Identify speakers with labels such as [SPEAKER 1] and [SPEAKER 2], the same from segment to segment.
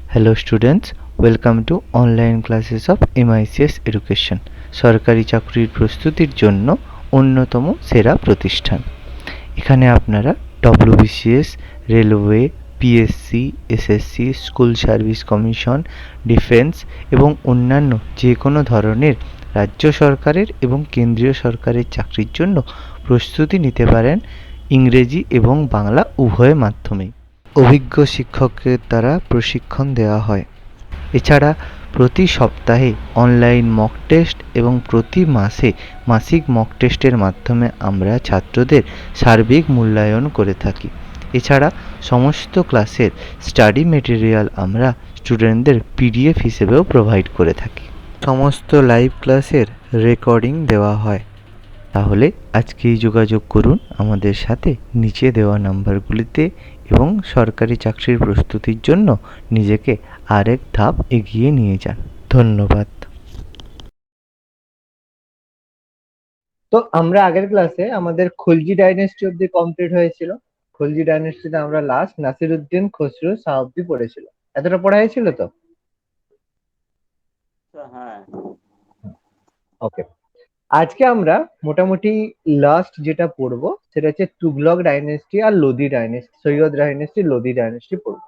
[SPEAKER 1] Hello students, welcome to online classes of MICS Education. সরকারি চাকরির প্রস্তুতির জন্য অন্যতম সেরা প্রতিষ্ঠান। এখানে আপনারা WBCS, railway, PSC, SSC, school service commission, defence এবং অন্যান্য যে কোনো ধরনের রাজ্য সরকারের এবং কেন্দ্রীয় সরকারের চাকরির জন্য প্রস্তুতি নিতে পারেন ইংরেজি এবং বাংলা উভয় মাধ্যমেই। অভিজ্ঞ শিক্ষকের দ্বারা প্রশিক্ষণ দেওয়া হয়। এছাড়া প্রতি সপ্তাহে অনলাইন মক টেস্ট এবং প্রতি মাসে মাসিক মক টেস্টের মাধ্যমে আমরা ছাত্রদের সার্বিক মূল্যায়ন করে থাকি। এছাড়া সমস্ত ক্লাসের স্টাডি মেটেরিয়াল আমরা স্টুডেন্টদের পিডিএফ হিসেবেও প্রোভাইড করে থাকি। সমস্ত লাইভ ক্লাসের রেকর্ডিং দেওয়া হয়। তাহলে আজকেই যোগাযোগ করুন আমাদের সাথে নিচে দেওয়া নাম্বারগুলিতে এবং সরকারি চাকরির প্রস্তুতির জন্য নিজেকে আরেক ধাপ এগিয়ে নিয়ে যান। ধন্যবাদ।
[SPEAKER 2] তো আমরা আগের ক্লাসে আমাদের খলজি ডাইনেস্টি অব্দি কমপ্লিট হয়েছিল। খলজি ডাইনেস্টিতে আমরা লাস্ট নাসিরউদ্দিন খসরু শাহ অব্দি পড়েছিল। এতটা পড়া হয়েছিল তো?
[SPEAKER 3] হ্যাঁ।
[SPEAKER 2] ওকে, আজকে আমরা মোটামুটি লাস্ট যেটা পড়বো সেটা হচ্ছে তুগলক ডাইনেস্টি আর Lodi dynasty, Sayyid dynasty, Lodi dynasty পড়বো।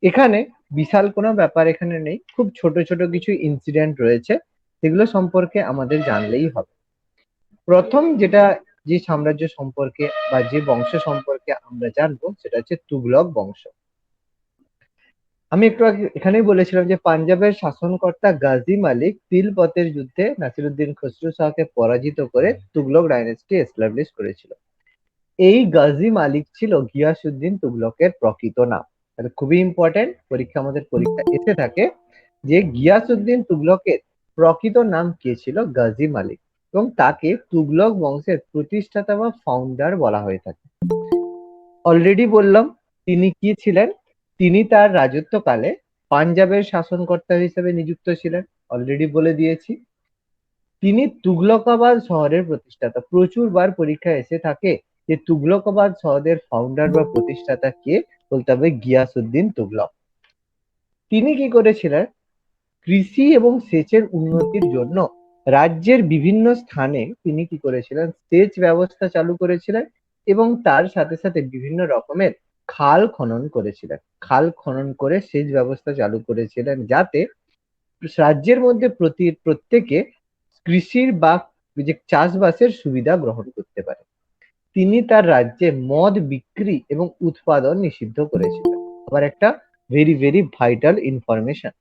[SPEAKER 2] এখানে বিশাল কোনো ব্যাপার এখানে নেই, খুব ছোট ছোট কিছু ইনসিডেন্ট রয়েছে, সেগুলো সম্পর্কে আমাদের জানলেই হবে। প্রথম যেটা যে সাম্রাজ্য সম্পর্কে বা যে বংশ সম্পর্কে আমরা জানবো সেটা হচ্ছে তুগলক বংশ। আমি একটু আগে এখানেই বলেছিলাম যে পাঞ্জাবের শাসনকর্তা গাজী মালিক তিলপতের যুদ্ধে নাসিরউদ্দিন খসরু শাহকে পরাজিত করে তুগলক ডাইনেস্টি এস্টাবলিশ করেছিল। এই গাজী মালিক ছিল গিয়াসউদ্দিন তুগলকের প্রকৃত নাম। এটা খুবই ইম্পর্টেন্ট, আমাদের পরীক্ষা এসে থাকে যে গিয়াসউদ্দিন তুগলকের প্রকৃত নাম কে ছিল? গাজী মালিক, এবং তাকে তুগলক বংশের প্রতিষ্ঠাতা বা ফাউন্ডার বলা হয়ে থাকে। অলরেডি বললাম তিনি কি ছিলেন, তিনি তার রাজত্বকালে পাঞ্জাবের শাসনকর্তা হিসেবে নিযুক্ত ছিলেন, অলরেডি বলে দিয়েছি। তিনি তুগলকাবাদ শহরের প্রতিষ্ঠাতা। প্রচুর বার পরীক্ষা এসে থাকে যে তুগলকাবাদ শহরের ফাউন্ডার বা প্রতিষ্ঠাতা কে? বলতে হবে গিয়াসউদ্দিন তুগলক। তিনি কি করেছিলেন? কৃষি এবং সেচের উন্নতির জন্য রাজ্যের বিভিন্ন স্থানে তিনি কি করেছিলেন? সেচ ব্যবস্থা চালু করেছিলেন এবং তার সাথে সাথে বিভিন্ন রকমের খাল খনন করেছিলেন। খাল খনন করে সেচ ব্যবস্থা চালু করেছিলেন যাতে রাজ্যের মধ্যে প্রত্যেকে কৃষির বা যে চাষবাসের সুবিধা গ্রহণ করতে পারে। তিনি তার রাজ্যে মদ বিক্রি এবং উৎপাদন নিষিদ্ধ করেছিলেন। আবার একটা ভেরি ভেরি ভাইটাল ইনফরমেশন,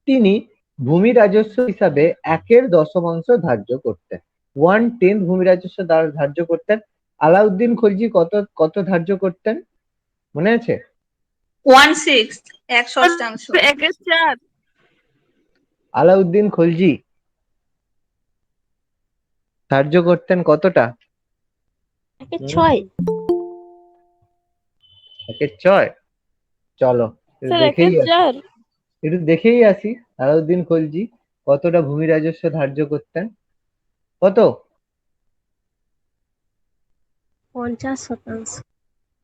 [SPEAKER 2] তিনি ভূমি রাজস্ব হিসাবে 1/10 ধার্য করতেন। 1/10 ভূমি রাজস্ব ধার্য করতেন। আলাউদ্দিন খলজি কত কত ধার্য করতেন মনে আছে?
[SPEAKER 4] 1/6, 1/6।
[SPEAKER 2] আলাউদ্দিন খলজি ধার্য করতেন কতটা?
[SPEAKER 5] 1/6।
[SPEAKER 2] 1/6। চলো একটু দেখেই আসি আলাউদ্দিন খলজি কতটা ভূমি রাজস্ব ধার্য করতেন। কত?
[SPEAKER 5] 50%।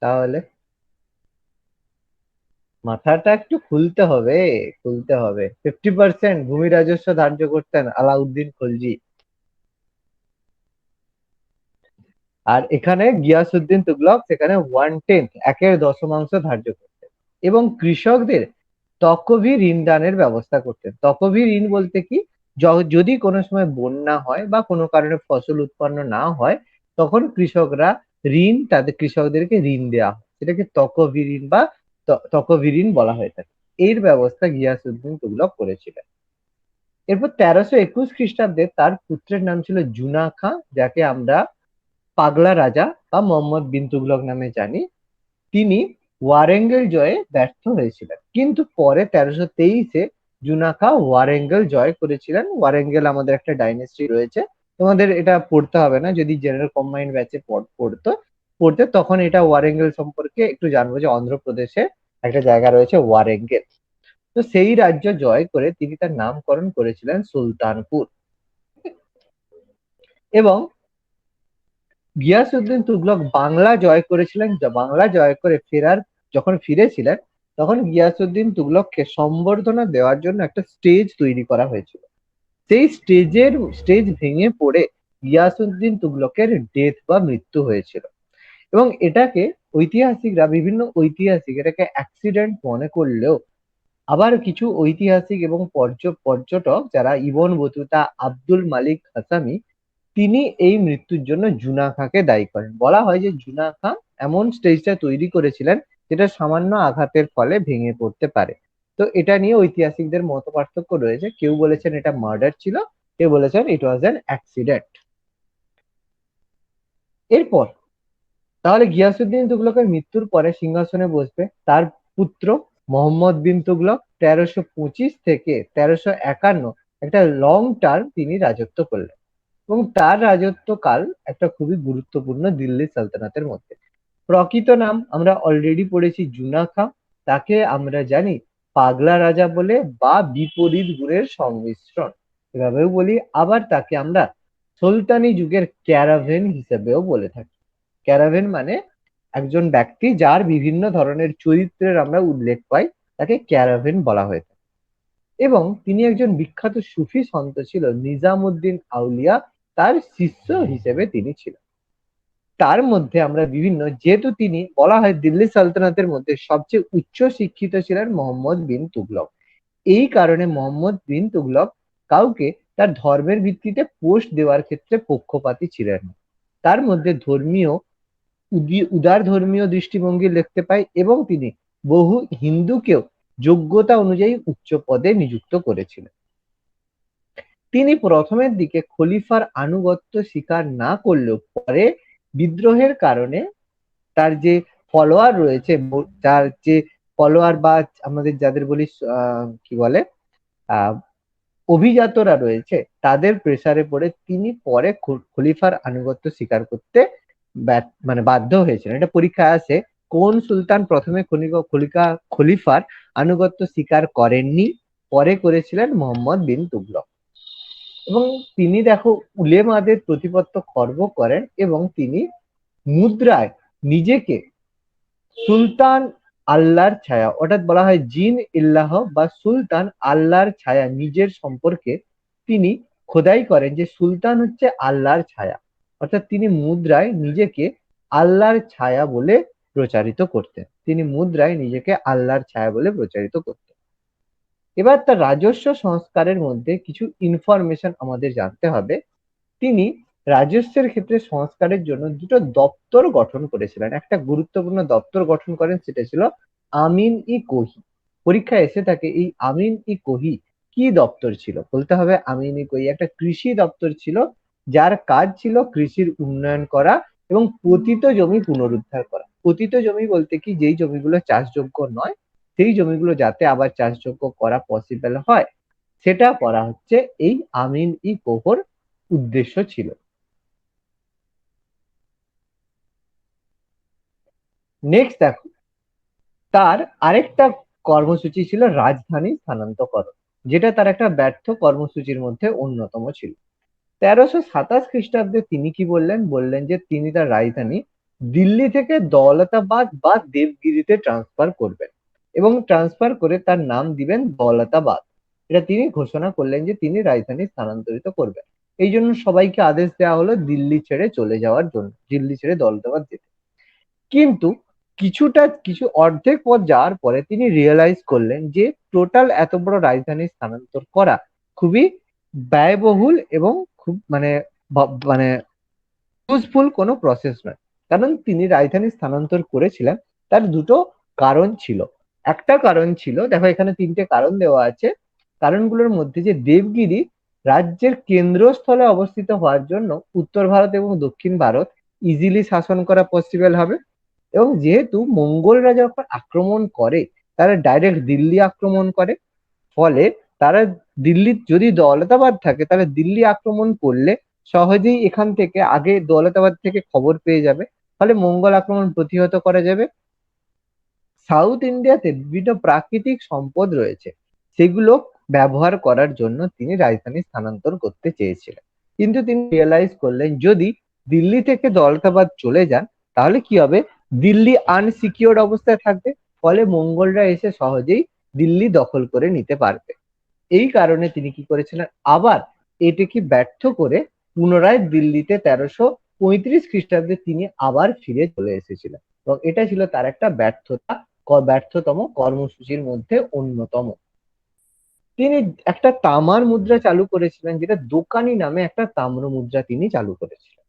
[SPEAKER 2] তাহলে মাথাটা একটু খুলতে হবে, 50% ভূমি রাজস্ব ধার্য করতেন আলাউদ্দিন খলজি। আর এখানে গিয়াসউদ্দিন তুগলক সেখানে 1/10 1/10 ধার্য করতেন এবং কৃষকদের তকভি ঋণ দানের ব্যবস্থা করতেন। তকভি ঋণ বলতে কি, যদি কোনো সময় বন্যা হয় বা কোনো কারণে ফসল উৎপন্ন না হয় তখন কৃষকরা কৃষকদেরকে ঋণ দেওয়া হয়, সেটাকে তকভি ঋণ বা তকভি ঋণ বলা হয়ে থাকে। এর ব্যবস্থা গিয়াসউদ্দিন তুগলক করেছিলেন। এরপর 1321 খ্রিস্টাব্দে তার পুত্রের নাম ছিল জুনা খাঁ, যাকে আমরা পাগলা রাজা বা মোহাম্মদ বিন তুগলক নামে জানি। তিনি ওয়ারেঙ্গেল জয়ে ব্যর্থ হয়েছিলেন, কিন্তু পরে 1323-এ জুনা খাঁ ওয়ারেঙ্গেল জয় করেছিলেন। ওয়ারেঙ্গেল আমাদের একটা ডাইনেস্টি রয়েছে, তোমাদের এটা পড়তে হবে না, যদি জেনারেল কম্বাইন্ড ব্যাচে পড়তে তখন এটা ওয়ারেঙ্গেল সম্পর্কে একটু জানবো যে অন্ধ্রপ্রদেশে একটা জায়গা রয়েছে ওয়ারেঙ্গেল। তো সেই রাজ্য জয় করে তিনি তার নামকরণ করেছিলেন সুলতানপুর। এবং গিয়াসউদ্দিন তুগলক বাংলা জয় করেছিলেন। বাংলা জয় করে যখন ফিরেছিলেন তখন গিয়াসউদ্দিন তুগলককে সম্বর্ধনা দেওয়ার জন্য একটা স্টেজ তৈরি করা হয়েছিল। সেই স্টেজ ভেঙে পড়ে গিয়াসউদ্দিন তুগলকের ডেথ বা মৃত্যু হয়েছিল। এবং এটাকে বিভিন্ন ঐতিহাসিক এটাকে অ্যাক্সিডেন্ট মনে করলেও আবার কিছু ঐতিহাসিক এবং পর্যটক যারা ইবন বতুতা, আব্দুল মালিক হাসামি, তিনি এই মৃত্যুর জন্য জুনা খাঁকে দায়ী করেন। বলা হয় যে জুনা খাঁ এমন স্টেজটা তৈরি করেছিলেন যেটা সামান্য আঘাতের ফলে ভেঙে পড়তে পারে। তো এটা নিয়ে ঐতিহাসিকদের মত পার্থক্য রয়েছে। কেউ বলেছেন এটা মার্ডার ছিল, কেউ বলেছেন ইট ওয়াজ অ্যান অ্যাক্সিডেন্ট। এরপর তাহলে গিয়াসউদ্দিন তুগলকের মৃত্যুর পরে সিংহাসনে বসবে তার পুত্র মোহাম্মদ বিন তুগলক। 1325 থেকে 1351 একটা লং টার্ম তিনি রাজত্ব করলেন এবং তার রাজত্বকাল একটা খুবই গুরুত্বপূর্ণ দিল্লি সালতানাতের মধ্যে। প্রকৃত নাম আমরা অলরেডি পড়েছি জুনা খাঁ, তাকে আমরা জানি পাগলা রাজা বলে বা বিপরীত গুণের সংমিশ্রণ এভাবেও বলি। আবার তাকে আমরা সুলতানি যুগের ক্যারাভেন হিসেবেও বলে থাকি। ক্যারাভেন মানে একজন ব্যক্তি যার বিভিন্ন ধরনের চরিত্রের আমরা উল্লেখ পাই, তাকে ক্যারাভেন বলা হয়ে থাকে। এবং তিনি একজন বিখ্যাত সুফি সন্ত ছিল, নিজামুদ্দিন আউলিয়া তার শিষ্য হিসেবে তিনি ছিলেন। তার মধ্যে আমরা যেহেতু তিনি বলা হয় দিল্লি সালতানাতের মধ্যে সবচেয়ে উচ্চ শিক্ষিত ছিলেন মোহাম্মদ বিন তুগলক। এই কারণে মোহাম্মদ বিন তুগলক কাউকে তার ধর্মের ভিত্তিতে পোস্ট দেওয়ার ক্ষেত্রে পক্ষপাতী ছিলেন না। তার মধ্যে উদার ধর্মীয় দৃষ্টিভঙ্গি দেখতে পাই এবং তিনি বহু হিন্দুকেও যোগ্যতা অনুযায়ী উচ্চ পদে নিযুক্ত করেছিলেন। তিনি প্রথমের দিকে খলিফার আনুগত্য স্বীকার না করলেও পরে বিদ্রোহের কারণে তার যে ফলোয়ার রয়েছে, তার যে ফলোয়ার বা আমাদের যাদের বলি কি বলে অভিজাতরা রয়েছে, তাদের প্রেসারে পড়ে তিনি পরে খলিফার আনুগত্য স্বীকার করতে বাধ্য হয়েছিলেন। এটা পরীক্ষায় আসে, কোন সুলতান প্রথমে খলিফার আনুগত্য স্বীকার করেননি, পরে করেছিলেন মোহাম্মদ বিন তুগলক। এবং তিনি দেখো উলেমাদের প্রতিপত্ত খর্ব করেন এবং তিনি মুদ্রায় নিজেকে সুলতান আল্লাহর ছায়া, অর্থাৎ বলা হয় জিন ইল্লাহ বা সুলতান আল্লাহর ছায়া, নিজের সম্পর্কে তিনি খোদাই করেন যে সুলতান হচ্ছে আল্লাহর ছায়া। অর্থাৎ তিনি মুদ্রায় নিজেকে আল্লাহর ছায়া বলে প্রচারিত করতেন। এবার তার রাজস্ব সংস্কারের মধ্যে কিছু ইনফরমেশন আমাদের জানতে হবে। তিনি রাজস্বের ক্ষেত্রে সংস্কারের জন্য দুটো দপ্তর গঠন করেছিলেন। একটা গুরুত্বপূর্ণ দপ্তর গঠন করেন, সেটা ছিল আমিন ই কোহি। পরীক্ষায় এসে থাকে এই আমিন ই কোহি কি দপ্তর ছিল, বলতে হবে আমিন ই কোহি একটা কৃষি দপ্তর ছিল, যার কাজ ছিল কৃষির উন্নয়ন করা এবং পতিত জমি পুনরুদ্ধার করা। পতিত জমি বলতে কি, যেই জমিগুলো চাষযোগ্য নয় সেই জমিগুলো যাতে আবার চাষযোগ্য করা পসিবল হয়, সেটা করা হচ্ছে এই আমিন ই কোহর উদ্দেশ্য ছিল। নেক্সট দেখো, তার আরেকটা কর্মসূচি ছিল রাজধানী স্থানান্তরকরণ, যেটা তার একটা ব্যর্থ কর্মসূচির মধ্যে অন্যতম ছিল। 1327 খ্রিস্টাব্দে তিনি কি বললেন যে তিনি তার রাজধানী দিল্লি থেকে দৌলতাবাদ বা দেবগিরিতে ট্রান্সফার করবেন এবং ট্রান্সফার করে তার নাম দিবেন দৌলতাবাদ। এটা তিনি ঘোষণা করলেন যে তিনি রাজধানী স্থানান্তরিত করবেন। এই জন্য সবাইকে আদেশ দেওয়া হলো দিল্লি ছেড়ে চলে যাওয়ার জন্য, দিল্লি ছেড়ে দৌলতাবাদ যেতে। কিন্তু কিছু অর্ধেক পথ যাওয়ার পরে তিনি রিয়েলাইজ করলেন যে টোটাল এত বড় রাজধানী স্থানান্তর করা খুবই ব্যয়বহুল এবং খুব মানে ইউজফুল কোনো প্রসেস নয়। কারণ তিনি রাজধানী স্থানান্তর করেছিলেন, তার দুটো কারণ ছিল। একটা কারণ ছিল, দেখো এখানে তিনটে কারণ দেওয়া আছে, কারণগুলোর মধ্যে যে দেবগিরি রাজ্যের কেন্দ্রস্থলে অবস্থিত হওয়ার জন্য উত্তর ভারত এবং দক্ষিণ ভারত ইজিলি শাসন করা পসিবল হবে, এবং যেহেতু মঙ্গলরা যখন আক্রমণ করে তারা ডাইরেক্ট দিল্লি আক্রমণ করে, ফলে তারা দিল্লির যদি দৌলতাবাদ থাকে তাহলে দিল্লি আক্রমণ করলে সহজেই এখান থেকে আগে দৌলতাবাদ থেকে খবর পেয়ে যাবে, ফলে মঙ্গল আক্রমণ প্রতিহত করা যাবে। সাউথ ইন্ডিয়াতে বিভিন্ন প্রাকৃতিক সম্পদ রয়েছে, সেগুলো ব্যবহার করার জন্য তিনি রাজধানী স্থানান্তর করতে চেয়েছিলেন। কিন্তু তিনি রিয়েলাইজ করলেন যদি দিল্লি থেকে দৌলতাবাদ চলে যান তাহলে কি হবে, দিল্লি আনসিকিউরড অবস্থায় থাকবে, ফলে মঙ্গলরা এসে সহজেই দিল্লি দখল করে নিতে পারবে। এই কারণে তিনি কি করেছিলেন, আবার এটিকে ব্যর্থ করে পুনরায় দিল্লিতে 1335 খ্রিস্টাব্দে তিনি আবার ফিরে চলে এসেছিলেন এবং এটা ছিল তার একটা ব্যর্থতম কর্মসূচির মধ্যে অন্যতম। তিনি একটা তামার মুদ্রা চালু করেছিলেন, যেটা দোকানি নামে একটা তাম্র মুদ্রা তিনি চালু করেছিলেন।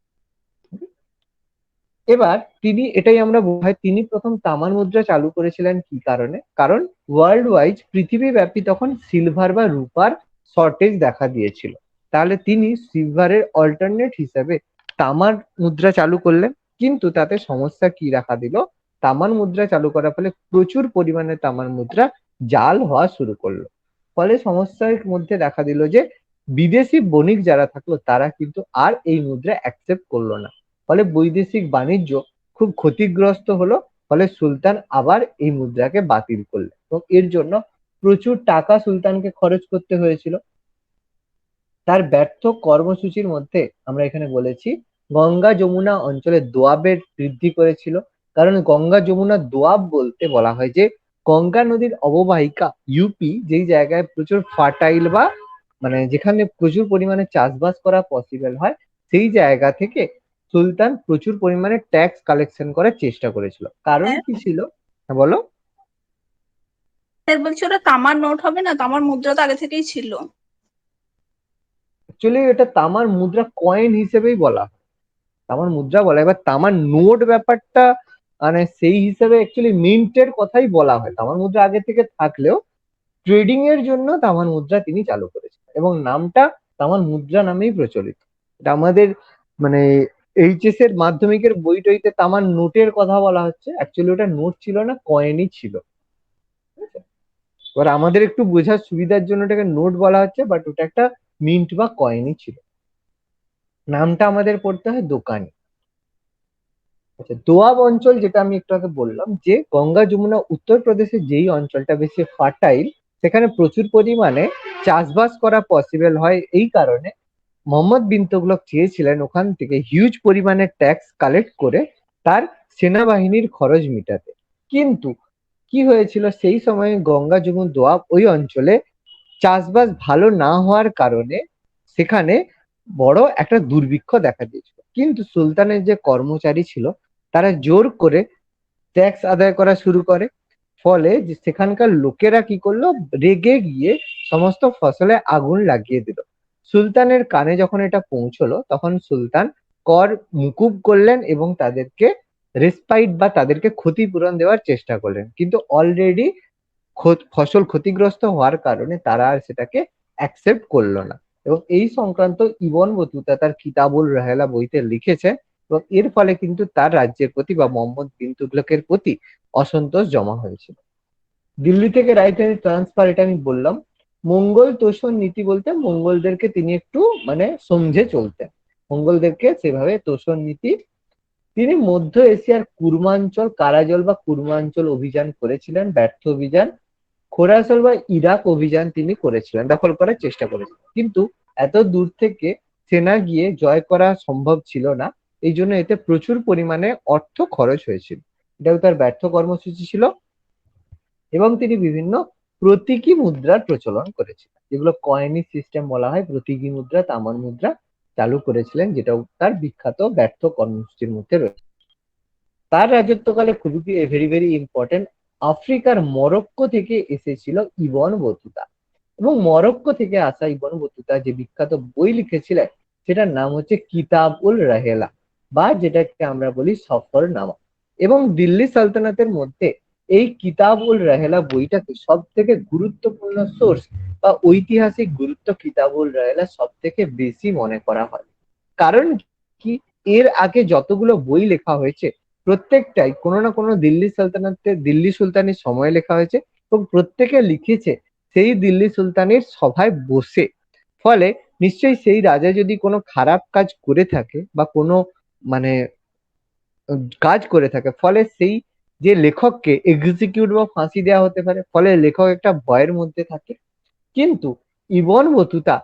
[SPEAKER 2] এবার তিনি এটাই আমরা বোঝাই তিনি প্রথম তামার মুদ্রা চালু করেছিলেন কি কারণে, কারণ ওয়ার্ল্ড ওয়াইজ পৃথিবীব্যাপী তখন সিলভার বা রূপার শর্টেজ দেখা দিয়েছিল। তাহলে তিনি সিলভারের অল্টারনেট হিসেবে তামার মুদ্রা চালু করলেন, কিন্তু তাতে সমস্যা কি দেখা দিল, তামার মুদ্রা চালু করার ফলে প্রচুর পরিমাণে তামার মুদ্রা জাল হওয়া শুরু করলো। ফলে সমস্যার মধ্যে দেখা দিল যে বিদেশি বণিক যারা থাকলো তারা কিন্তু আর এই মুদ্রা অ্যাকসেপ্ট করলো না। ফলে বৈদেশিক বাণিজ্য খুব ক্ষতিগ্রস্ত হলো। ফলে সুলতান আবার এই মুদ্রাকে বাতিল করলেন এবং এর জন্য প্রচুর টাকা সুলতানকে খরচ করতে হয়েছিল। তার ব্যর্থ কর্মসূচির মধ্যে আমরা এখানে বলেছি গঙ্গা যমুনা অঞ্চলে দোয়াবের বৃদ্ধি করেছিল। কারণ গঙ্গা যমুনা দোয়াব বলতে বলা হয় যে গঙ্গা নদীর অববাহিকা ইউপি যেই জায়গায় প্রচুর ফার্টাইল বা মানে যেখানে প্রচুর পরিমাণে চাষবাস করা পসিবল হয়, সেই জায়গা থেকে সুলতান প্রচুর পরিমাণে ট্যাক্স কালেকশন করার চেষ্টা করেছিল। কারণ কি ছিল, হ্যাঁ বলো।
[SPEAKER 4] স্যার বলছি ওটা তামার নোট হবে না, তামার মুদ্রা তো আগে থেকেই ছিল।
[SPEAKER 2] অ্যাকচুয়ালি এটা তামার মুদ্রা কয়েন হিসেবেই বলা হয়, তামার মুদ্রা বলা হয়। এবার তামার নোট ব্যাপারটা মানে সেই হিসেবে অ্যাকচুয়ালি মিন্টের কথাই বলা হয়। তামার মুদ্রা আগে থেকে থাকলেও ট্রেডিং এর জন্য তামার মুদ্রা তিনি চালু করেছেন এবং নামটা তামার মুদ্রা নামেই প্রচলিত। এটা আমাদের মানে এইচএস এর মাধ্যমিকের বই টইতে তামার নোটের কথা বলা হচ্ছে, অ্যাকচুয়ালি ওটা নোট ছিল না, কয়েনই ছিল। ঠিক আছে? এবার আমাদের একটু বোঝার সুবিধার জন্য ওটাকে নোট বলা হচ্ছে, বাট ওটা একটা মিন্ট বা কয়েনই ছিল। নামটা আমাদের পড়তে হয় দোকানি। আচ্ছা, দোয়াব অঞ্চল যেটা আমি একটু আগে বললাম যে গঙ্গা যমুনা উত্তরপ্রদেশের যেই অঞ্চলটা বেশি ফার্টাইল, সেখানে প্রচুর পরিমাণে চাষবাস করা পসিবল হয়। এই কারণে মোহাম্মদ বিন তুগলক চেয়েছিলেন ওখান থেকে হিউজ পরিমাণে ট্যাক্স কালেক্ট করে তার সেনাবাহিনীর খরচ মেটাতে। কিন্তু কি হয়েছিল, সেই সময় গঙ্গা যমুনা দোয়াব ওই অঞ্চলে চাষবাস ভালো না হওয়ার কারণে সেখানে বড় একটা দুর্ভিক্ষ দেখা দিয়েছিল। কিন্তু সুলতানের যে কর্মচারী ছিল তারা জোর করে ট্যাক্স আদায় করা শুরু করে। ফলে যে সেখানকার লোকেরা কি করলো, রেগে গিয়ে সমস্ত ফসলে আগুন লাগিয়ে দিল। সুলতানের কানে যখন এটা পৌঁছলো তখন সুলতান কর মুকুব করলেন এবং তাদেরকে রেসপাইট বা তাদেরকে ক্ষতিপূরণ দেওয়ার চেষ্টা করলেন। কিন্তু অলরেডি ফসল ক্ষতিগ্রস্ত হওয়ার কারণে তারা আর সেটাকে অ্যাকসেপ্ট করলো না। এবং এই সংক্রান্ত ইবন বতুতা তার কিতাবুল রাহেলা বইতে লিখেছেন এবং এর ফলে কিন্তু তার রাজ্যের প্রতি বা মোহাম্মদ বিন তুগলকের প্রতি অসন্তোষ জমা হয়েছিল। দিল্লি থেকে রাজধানী ট্রান্সফার, এটা আমি বললাম। মঙ্গল তোষণ নীতি বলতে মঙ্গলদেরকে তিনি একটু মানে সমঝে চলতেন, মঙ্গলদেরকে সেভাবে তোষণ নীতি। তিনি মধ্য এশিয়ার কুর্মাঞ্চল কারাজল বা কুর্মাঞ্চল অভিযান করেছিলেন, ব্যর্থ অভিযান। খোরাসান বা ইরাক অভিযান তিনি করেছিলেন, দখল করার চেষ্টা করেছিলেন, কিন্তু এত দূর থেকে সেনা গিয়ে জয় করা সম্ভব ছিল না। এই জন্য এতে প্রচুর পরিমাণে অর্থ খরচ হয়েছিল। এটাও তার ব্যর্থ কর্মসূচি ছিল। এবং তিনি বিভিন্ন প্রতীকী মুদ্রার প্রচলন করেছিলেন, যেগুলো কয়েনি সিস্টেম বলা হয়। প্রতীকী মুদ্রা, তামার মুদ্রা চালু করেছিলেন, যেটাও তার বিখ্যাত ব্যর্থ কর্মসূচির মধ্যে রয়েছে। তার রাজত্বকালে খুবই ভেরি ভেরি ইম্পর্টেন্ট, আফ্রিকার মরক্কো থেকে এসেছিল ইবন বতুতা। এবং মরক্কো থেকে আসা ইবন বতুতা যে বিখ্যাত বই লিখেছিলেন সেটার নাম হচ্ছে কিতাব উল রাহেলা, বা যেটাকে আমরা বলি সফরনামা। এবং দিল্লি সালতানাতের মধ্যে এই কিতাব উল রাহেলা বইটাকে সব থেকে গুরুত্বপূর্ণ সোর্স বা ঐতিহাসিক গুরুত্ব কিতাব উল রাহেলা সব থেকে বেশি মনে করা হয়। কারণ কি, এর আগে যতগুলো বই লেখা হয়েছে প্রত্যেকটাই কোনো না কোনো দিল্লি সালতানাতের দিল্লি সুলতানের সময় লেখা হয়েছে এবং প্রত্যেকে লিখেছে সেই দিল্লি সুলতানের সভায় বসে। ফলে নিশ্চয়ই সেই রাজা যদি কোনো খারাপ কাজ করে থাকে বা কোনো মানে কাজ করে থাকে, ফলে সেই যে লেখককে এক্সিকিউট বা ফাঁসি দেওয়া হতে পারে, ফলে লেখক একটা ভয়ের মধ্যে থাকে। কিন্তু ইবন বতুতা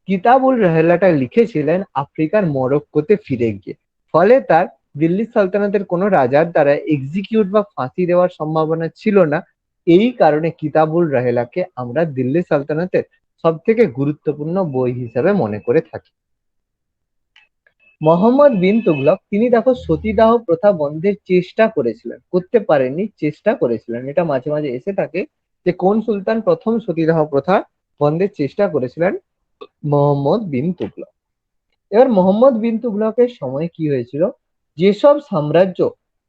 [SPEAKER 2] কিতাবুল রাহেলাটা লিখেছিলেন আফ্রিকার মরক্কোতে ফিরে গিয়ে। ফলে তার দিল্লি সালতানাতের কোনো রাজার দ্বারা এক্সিকিউট বা ফাঁসি দেওয়ার সম্ভাবনা ছিল না। এই কারণে কিতাবুল রাহেলাকে আমরা দিল্লি সালতানাতের সব থেকে গুরুত্বপূর্ণ বই হিসাবে মনে করে থাকি। মোহাম্মদ বিন তুগলক তিনি দেখো সতীদাহ প্রথা বন্ধের চেষ্টা করেছিলেন, করতে পারেননি, চেষ্টা করেছিলেন। এটা মাঝে মাঝে এসে থাকে যে কোন সুলতান প্রথম সতীদাহ প্রথা বন্ধের চেষ্টা করেছিলেন? মোহাম্মদ বিন তুগলক। এবার মোহাম্মদ বিন তুগলকের সময় কি হয়েছিল? যেসব সাম্রাজ্য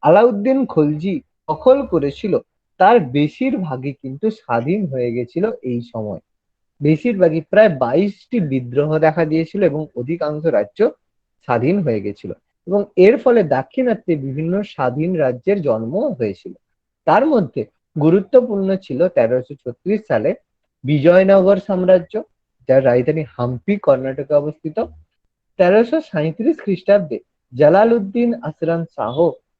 [SPEAKER 2] আলাউদ্দিন খলজি দখল করেছিল তার বেশিরভাগই কিন্তু স্বাধীন হয়ে গেছিল এই সময়। বেশিরভাগই প্রায় 22টি বিদ্রোহ দেখা দিয়েছিল এবং অধিকাংশ রাজ্য স্বাধীন হয়ে গেছিল এবং এর ফলে দাক্ষিণাত্যে বিভিন্ন স্বাধীন রাজ্যের জন্ম হয়েছিল। তার মধ্যে গুরুত্বপূর্ণ ছিল 1336 সালে বিজয়নগর সাম্রাজ্য, যার রাজধানী হাম্পি কর্ণাটকে অবস্থিত। 1337 খ্রিস্টাব্দে জালালউদ্দিন আসরান শাহ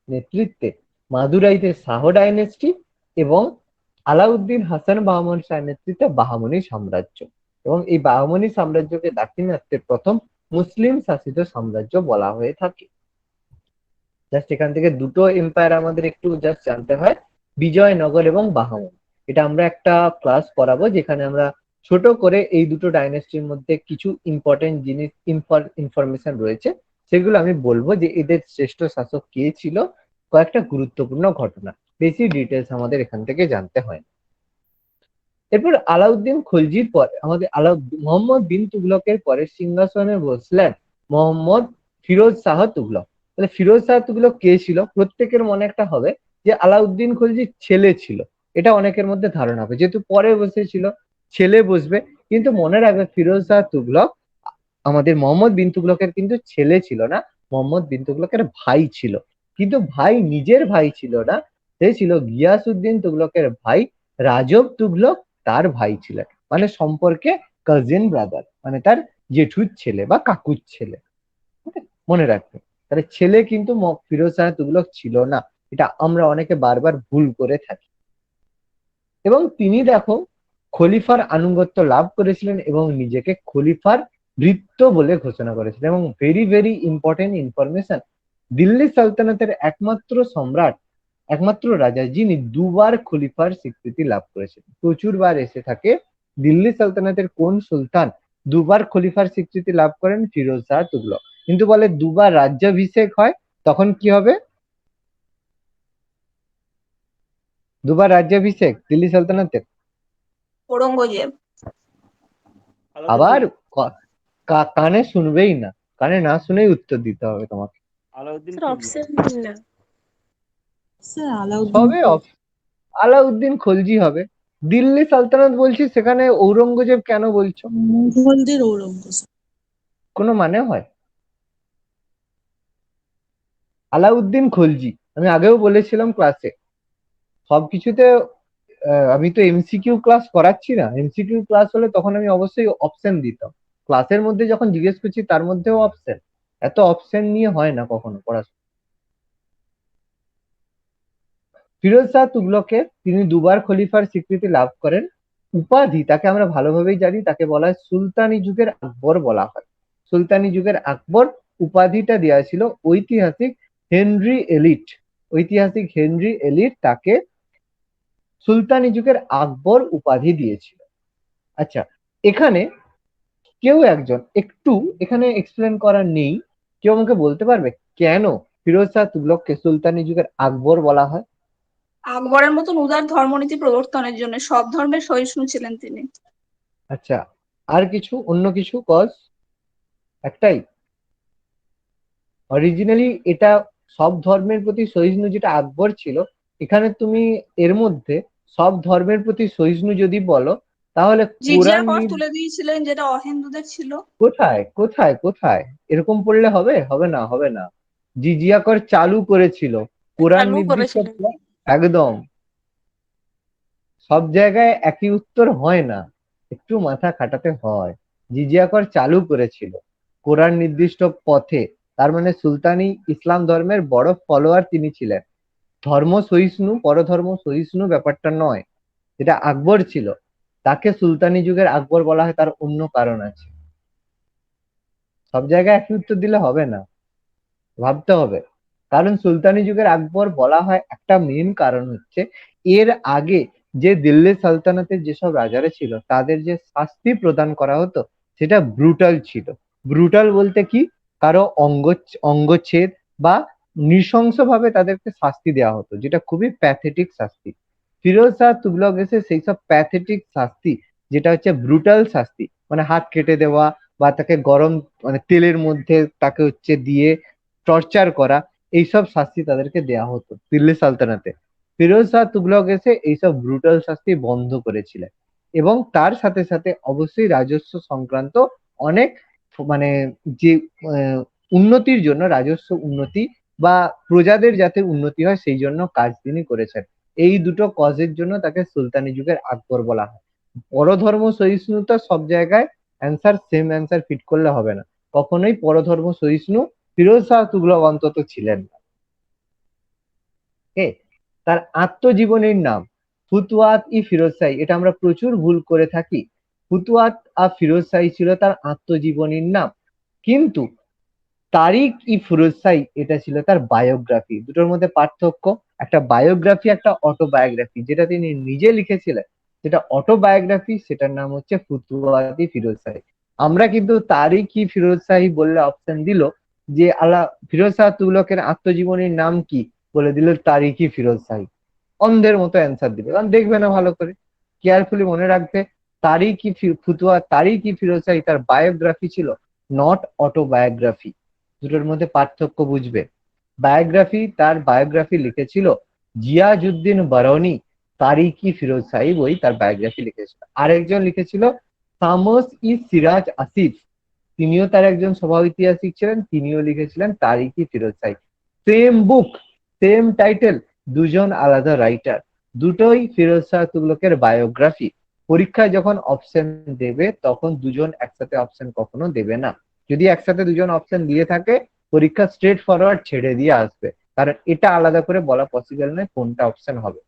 [SPEAKER 2] নেতৃত্বে মাদুরাইতে শাহ ডাইনেস্টি এবং আলাউদ্দিন হাসান বাহমন শাহ নেতৃত্বে বাহমনি সাম্রাজ্য। এবং এই বাহমনি সাম্রাজ্যকে দাক্ষিণাত্যের প্রথম মুসলিম শাসিত সাম্রাজ্য বলা হয়ে থাকে। জাস্ট এখান থেকে দুটো এম্পায়ার আমাদের একটু জাস্ট জানতে হয়, বিজয়নগর এবং বাহমনি। এটা আমরা একটা ক্লাস করাবো যেখানে আমরা ছোট করে এই দুটো ডাইনেস্টির মধ্যে কিছু ইম্পর্টেন্ট জিনিস ইনফরমেশন রয়েছে সেগুলো আমি বলবো যে এদের শ্রেষ্ঠ শাসক কে ছিল, কয়েকটা গুরুত্বপূর্ণ ঘটনা, বেশি ডিটেলস আমাদের এখান থেকে জানতে হয়। এরপর আলাউদ্দিন খলজির পর আমাদের মোহাম্মদ বিন তুগলকের পরে সিংহাসনে বসলেন মোহাম্মদ ফিরোজ শাহ তুগলক। তাহলে ফিরোজ শাহ তুগলক কে ছিল? প্রত্যেকের মনে একটা হবে যে আলাউদ্দিন খলজির ছেলে ছিল, এটা অনেকের মধ্যে ধারণা হবে, যেহেতু পরে বসেছিল ছেলে বসবে। কিন্তু মনে রাখবে ফিরোজ শাহ তুগলক আমাদের মোহাম্মদ বিন তুগলকের কিন্তু ছেলে ছিল না, মোহাম্মদ বিন তুগলকের ভাই ছিল। কিন্তু ভাই নিজের ভাই ছিল না, সে ছিল গিয়াসউদ্দিন তুগলকের ভাই রাজব তুগলক, তার ভাই ছিলেন, মানে সম্পর্কে কাজিন ব্রাদার, মানে তার জেঠুর ছেলে বা কাকুর ছেলে। মনে রাখবে, তাহলে ছেলে কিন্তু ফিরোজ শাহ তুগলক ছিল না, এটা আমরা অনেকে বারবার ভুল করে থাকি। এবং তিনি দেখো খলিফার আনুগত্য লাভ করেছিলেন এবং নিজেকে খলিফার ভৃত্য বলে ঘোষণা করেছিলেন। এবং very very important information, Delhi সালতানাতের একমাত্র সম্রাট, একমাত্র রাজা যিনি দুবার খলিফার স্বীকৃতি লাভ করেছেন। প্রচুর বার এসে থাকে দিল্লি সালতানাতের কোন সুলতান দুবার খলিফার স্বীকৃতি লাভ করেন? ফিরোজ শাহ তুগলক। কিন্তু বলে দুবার রাজ্যাভিষেক হয়, তখন কি হবে? দুবার রাজ্যাভিষেক দিল্লি সালতানাতের
[SPEAKER 4] ঔরঙ্গজেব।
[SPEAKER 2] আবার কানে শুনবেই না, কানে না শুনেই উত্তর দিতে হবে তোমাকে।
[SPEAKER 3] আলাউদ্দিন
[SPEAKER 5] স্যার
[SPEAKER 3] খলজি।
[SPEAKER 5] অপশন দিন না।
[SPEAKER 6] স্যার আলাউদ্দিন
[SPEAKER 2] হবে আলাউদ্দিন খলজি হবে। দিল্লি সালতানাত বলছি, সেখানে ঔরঙ্গজেব কেন বলছো?
[SPEAKER 6] মুঘলদের ঔরঙ্গজেব।
[SPEAKER 2] কোনো মানে হয়? আলাউদ্দিন খলজি, আমি আগেও বলেছিলাম ক্লাসে, সবকিছুতে আমি তো এমসিকিউ ক্লাস করাচ্ছি না, এমসিকিউ ক্লাস হলে তখন আমি অবশ্যই অপশন দিতাম। ক্লাসের মধ্যে যখন জিজ্ঞেস করছি তার মধ্যেও অপশন, এত অপশন নিয়ে হয় না কখনো পড়াশোনা। ফিরোজ শাহ তুগলকের তিনি দুবার খলিফার স্বীকৃতি লাভ করেন। উপাধি তাকে আমরা ভালোভাবেই জানি, তাকে বলা হয় সুলতানি যুগের আকবর বলা হয়। সুলতানি যুগের আকবর উপাধিটা দেওয়া ছিল ঐতিহাসিক হেনরি এলিট। ঐতিহাসিক হেনরি এলিট তাকে সুলতানি যুগের আকবর উপাধি দিয়েছিল। আচ্ছা, এখানে কেউ একজন একটু এখানে এক্সপ্লেন করার নেই, কেউ আমাকে বলতে পারবে কেন ফিরোজ শাহ তুগলককে সুলতানি যুগের আকবর বলা হয়?
[SPEAKER 4] আকবরের মতন উদার ধর্মনীতি প্রবর্তনের জন্য সব ধর্মের সহিষ্ণু ছিলেন তিনি।
[SPEAKER 2] আচ্ছা, আর কিছু, অন্য কিছু কজ? একটাই অরিজিনালি এটা সব ধর্মের প্রতি সহিষ্ণু যেটা আকবর ছিল, এখানে তুমি এর মধ্যে সব ধর্মের প্রতি সহিষ্ণু যদি বলো তাহলে
[SPEAKER 4] জিজিয়া
[SPEAKER 2] কোরআন
[SPEAKER 4] কর তুলে দিয়েছিলেন যেটা অহিন্দুদের ছিল।
[SPEAKER 2] কোথায় কোথায় কোথায় এরকম পড়লে হবে? হবে না, হবে না। জিজিয়া কর চালু করেছিল, কোরআন
[SPEAKER 5] চালু
[SPEAKER 2] নির্দিষ্ট
[SPEAKER 5] করেছিলেন।
[SPEAKER 2] একদম। সব জায়গায় একই উত্তর হয় না, একটু মাথা খাটাতে হয়। জিজিয়া কর চালু করেছিল কোরআন নির্দিষ্ট পথে, তার মানে সুলতানি ইসলাম ধর্মের বড় ফলোয়ার তিনি ছিলেন। ধর্ম সহিষ্ণু পরধর্ম সহিষ্ণু ব্যাপারটা নয়, যেটা আকবর ছিল তাকে সুলতানি যুগের আকবর বলা হয়, তার অন্য কারণ আছে। সব জায়গায় একই উত্তর দিলে হবে না, ভাবতে হবে। কারণ সুলতানি যুগের আকবর বলা হয় একটা মেন কারণ হচ্ছে এর আগে যে দিল্লি সালতানাতের যেসব রাজারা ছিল তাদের যে শাস্তি প্রদান করা হতো সেটা ব্রুটাল ছিল। ব্রুটাল বলতে কি, কারো অঙ্গচ্ছেদ বা নৃশংসভাবে তাদেরকে শাস্তি দেওয়া হতো, যেটা খুবই প্যাথেটিক শাস্তি। ফিরোজ শাহ তুগলক এসে সেই সব প্যাথেটিক শাস্তি, যেটা হচ্ছে ব্রুটাল শাস্তি, মানে হাত কেটে দেওয়া বা তাকে গরম মানে তেলের মধ্যে তাকে হচ্ছে দিয়ে টর্চার করা, এইসব শাস্তি তাদেরকে দেয়া হতো দিল্লি সালতানাতে। ফিরোজ শাহ তুগলক এসে এইসব ব্রুটাল শাস্তি বন্ধ করেছিলেন এবং তার সাথে সাথে অবশ্যই রাজস্ব সংক্রান্ত অনেক মানে যে আহ, উন্নতির জন্য, রাজস্ব উন্নতি বা প্রজাদের যাতে উন্নতি হয় সেই জন্য কাজ তিনি করেছেন। এই দুটো কজের জন্য তাকে সুলতানি যুগের আকবর বলা হয়। পরধর্ম সহিষ্ণুতা সব জায়গায় অ্যান্সার সেম অ্যান্সার ফিট করলে হবে না, কখনোই পরধর্ম সহিষ্ণু ফিরোজ শাহ তুগলক অন্তত ছিলেন না। ওকে, তার আত্মজীবনীর নাম ফুতুয়াত ই ফিরোজ শাহী, এটা আমরা প্রচুর ভুল করে থাকি। ফুতুয়াত আ ফিরোজ শাহী ছিল তার আত্মজীবনীর নাম, কিন্তু তারিক ই ফিরোজ শাহী এটা ছিল তার বায়োগ্রাফি। দুটোর মধ্যে পার্থক্য, একটা বায়োগ্রাফি একটা অটোবায়োগ্রাফি। যেটা তিনি নিজে লিখেছিলেন যেটা অটোবায়োগ্রাফি, সেটার নাম হচ্ছে ফুতুয়াত ই ফিরোজ শাহী। আমরা কিন্তু তারিক ই ফিরোজ শাহী বললে অপশন দিল যে ফিরোজ শাহ তুগলকের আত্মজীবনীর নাম কি, বলে দিল তারিক ই ফিরোজ শাহী। অন্ধের মতো অ্যান্সার দিবে, কারণ দেখবে না ভালো করে। কেয়ারফুলি মনে রাখবে, তারিক ই ফিরোজ শাহী তার বায়োগ্রাফি ছিল, নট অটোবায়োগ্রাফি। দুটোর মধ্যে পার্থক্য বুঝবে। তার বায়োগ্রাফি লিখেছিল জিয়াজউদ্দিন বারনি। তারিক ই ফিরোজ শাহী বই তার বায়োগ্রাফি লিখেছিল। আরেকজন লিখেছিল শামস ই সিরাজ আসিফ, তিনিও তার একজন স্বভাব ঐতিহাসিক ছিলেন, তিনিও লিখেছিলেন তারিক ই ফিরোজ শাহী। সেম বুক, সেম টাইটেল, দুজন আলাদা রাইটার, দুটোই ফিরোজ শাহ তুগলকের বায়োগ্রাফি। পরীক্ষায় যখন অপশন দেবে তখন দুজন একসাথে অপশন কখনো দেবে না। যদি একসাথে দুজন অপশন দিয়ে থাকে, পরীক্ষা স্ট্রেট ফরওয়ার্ড ছেড়ে দিয়ে আসবে, কারণ এটা আলাদা করে বলা পসিবল নয় কোনটা অপশন হবে।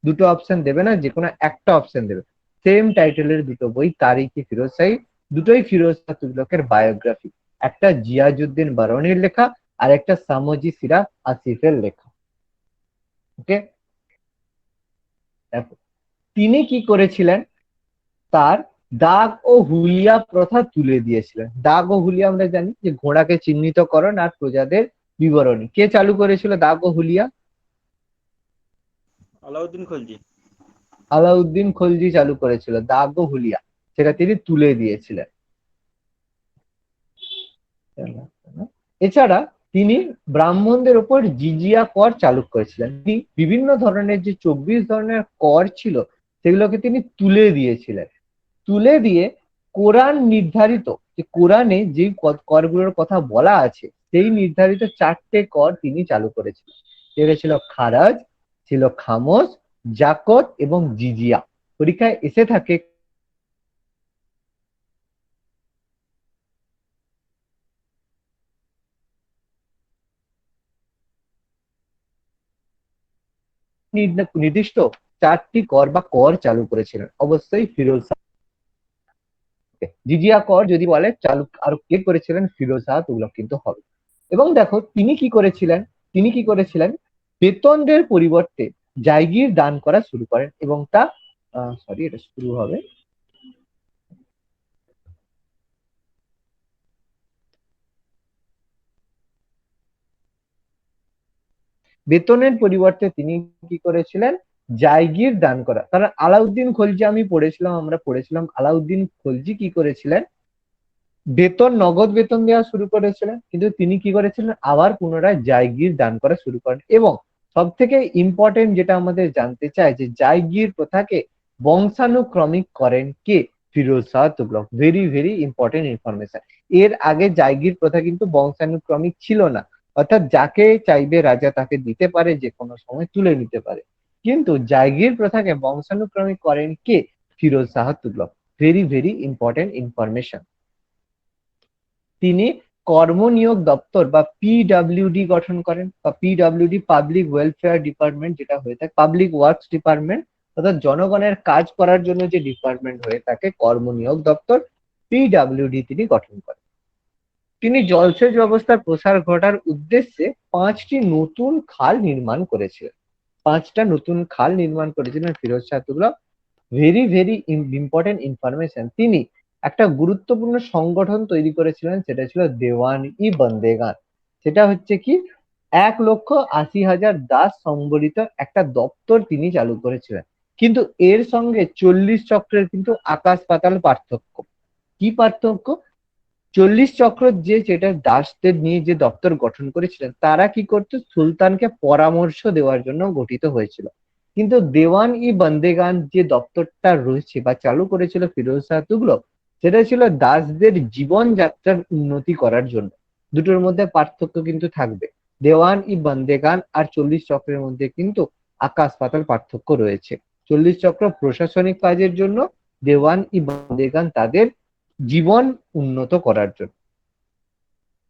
[SPEAKER 2] দুটো অপশন দেবে না, যে কোনো একটা অপশন দেবে। সেম টাইটেলের দুটো বই, তারিক ই ফিরোজ শাহী, দুটোই ফিরোজ শাহ তুগলকের বায়োগ্রাফি। একটা জিয়াজউদ্দিন বারনির লেখা, আর একটা সামজি সিরাজ আসিফের লেখা। ওকে, দেখো তিনি কি করেছিলেন, তার দাগ ও হুলিয়া প্রথা তুলে দিয়েছিলেন। দাগ ও হুলিয়া আমরা জানি যে ঘোড়াকে চিহ্নিতকরণ আর প্রজাদের বিবরণী। কে চালু করেছিল দাগ ও হুলিয়া?
[SPEAKER 3] আলাউদ্দিন খলজি।
[SPEAKER 2] আলাউদ্দিন খলজি চালু করেছিল দাগ ও হুলিয়া, সেটা তিনি তুলে দিয়েছিলেন। এছাড়া তিনি ব্রাহ্মণদের উপর জিজিয়া কর চালু করেছিলেন। তিনি বিভিন্ন ধরনের যে 24 ধরনের কর ছিল সেগুলোকে তিনি তুলে দিয়েছিলেন। তুলে দিয়ে কোরআন নির্ধারিত, যে কোরআনে যে করগুলোর কথা বলা আছে সেই নির্ধারিত 4টে কর তিনি চালু করেছিলেন। যেটা ছিল খারাজ, ছিল খামোশ, জাকত এবং জিজিয়া। পরীক্ষায় এসে থাকে নির্দিষ্ট 4টি কর বা কর চালু করেছিলেন অবশ্যই ফিরোজ শাহ। জিজিয়া কর যদি বলে চালু আরো কে করেছিলেন, ফিরোজ শাহ তুগলক কিন্তু হবে। এবং দেখো তিনি কি করেছিলেন, বেতনদের পরিবর্তে জায়গির দান করা শুরু করেন এবং তা সরি এটা শুরু হবে বেতনের পরিবর্তে তিনি কি করেছিলেন, জায়গির দান করা। কারণ আলাউদ্দিন খলজি আমরা পড়েছিলাম আলাউদ্দিন খলজি কি করেছিলেন, নগদ বেতন দেওয়া শুরু করেছিলেন, কিন্তু তিনি কি করেছিলেন আবার পুনরায় জায়গির দান করা শুরু করেন। এবং সব থেকে ইম্পর্টেন্ট যেটা আমাদের জানতে চাই, যে জায়গির প্রথাকে বংশানুক্রমিক করেন কে, Firoz Shah Tughlaq. Very very important information. এর আগে জায়গির প্রথা কিন্তু বংশানুক্রমিক ছিল না, অর্থাৎ যাকে চাইবে রাজা তাকে দিতে পারে, যে কোনো সময় তুলে নিতে পারে। কিন্তু জায়গির প্রথাকে বংশানুক্রমিক করেন কে, Firoz Shah Tughlaq. Very very important information. তিনি কর্মনিয়োগ দপ্তর বা পিডব্লিউডি গঠন করেন, বা পিডব্লিউডি পাবলিক ওয়েলফেয়ার ডিপার্টমেন্ট যেটা হয়ে থাকে, পাবলিক ওয়ার্কস ডিপার্টমেন্ট, অর্থাৎ জনগণের কাজ করার জন্য যে ডিপার্টমেন্ট হয়ে থাকে কর্মনিয়োগ দপ্তর, পিডব্লিউডি তিনি গঠন করেন। তিনি জলসেচ ব্যবস্থার প্রসার ঘটার উদ্দেশ্যে 5টি নতুন খাল নির্মাণ করেছিলেন। 5টা নতুন খাল নির্মাণ করেছিলেন Firoz Shah Tughlaq. Very very important information. তিনি একটা গুরুত্বপূর্ণ সংগঠন তৈরি করেছিলেন, সেটা ছিল দেওয়ান-ই-বন্দেগান। সেটা হচ্ছে কি 1,80,000 দাস সম্বলিত একটা দপ্তর তিনি চালু করেছিলেন। কিন্তু এর সঙ্গে 40 চক্রের কিন্তু আকাশ পাতাল পার্থক্য। কি পার্থক্য? 40 চক্র যেটা দাসদের নিয়ে যে দপ্তর গঠন করেছিলেন, তারা কি করতো? সুলতানকে পরামর্শ দেওয়ার জন্য গঠিত হয়েছিল। কিন্তু দেওয়ান-ই-বন্দেগান যে দপ্তরটা রয়েছে বা চালু করেছিল ফিরোজ শাহ তুগলক, সেটা ছিল দাসদের জীবনযাত্রার উন্নতি করার জন্য। দুটোর মধ্যে পার্থক্য কিন্তু থাকবে। দেওয়ান-ই-বন্দেগান আর 40 চক্রের মধ্যে কিন্তু আকাশ পাতাল পার্থক্য রয়েছে। 40 চক্র প্রশাসনিক কাজের জন্য, দেওয়ান-ই-বন্দেগান তাদের জীবন উন্নত করার জন্য।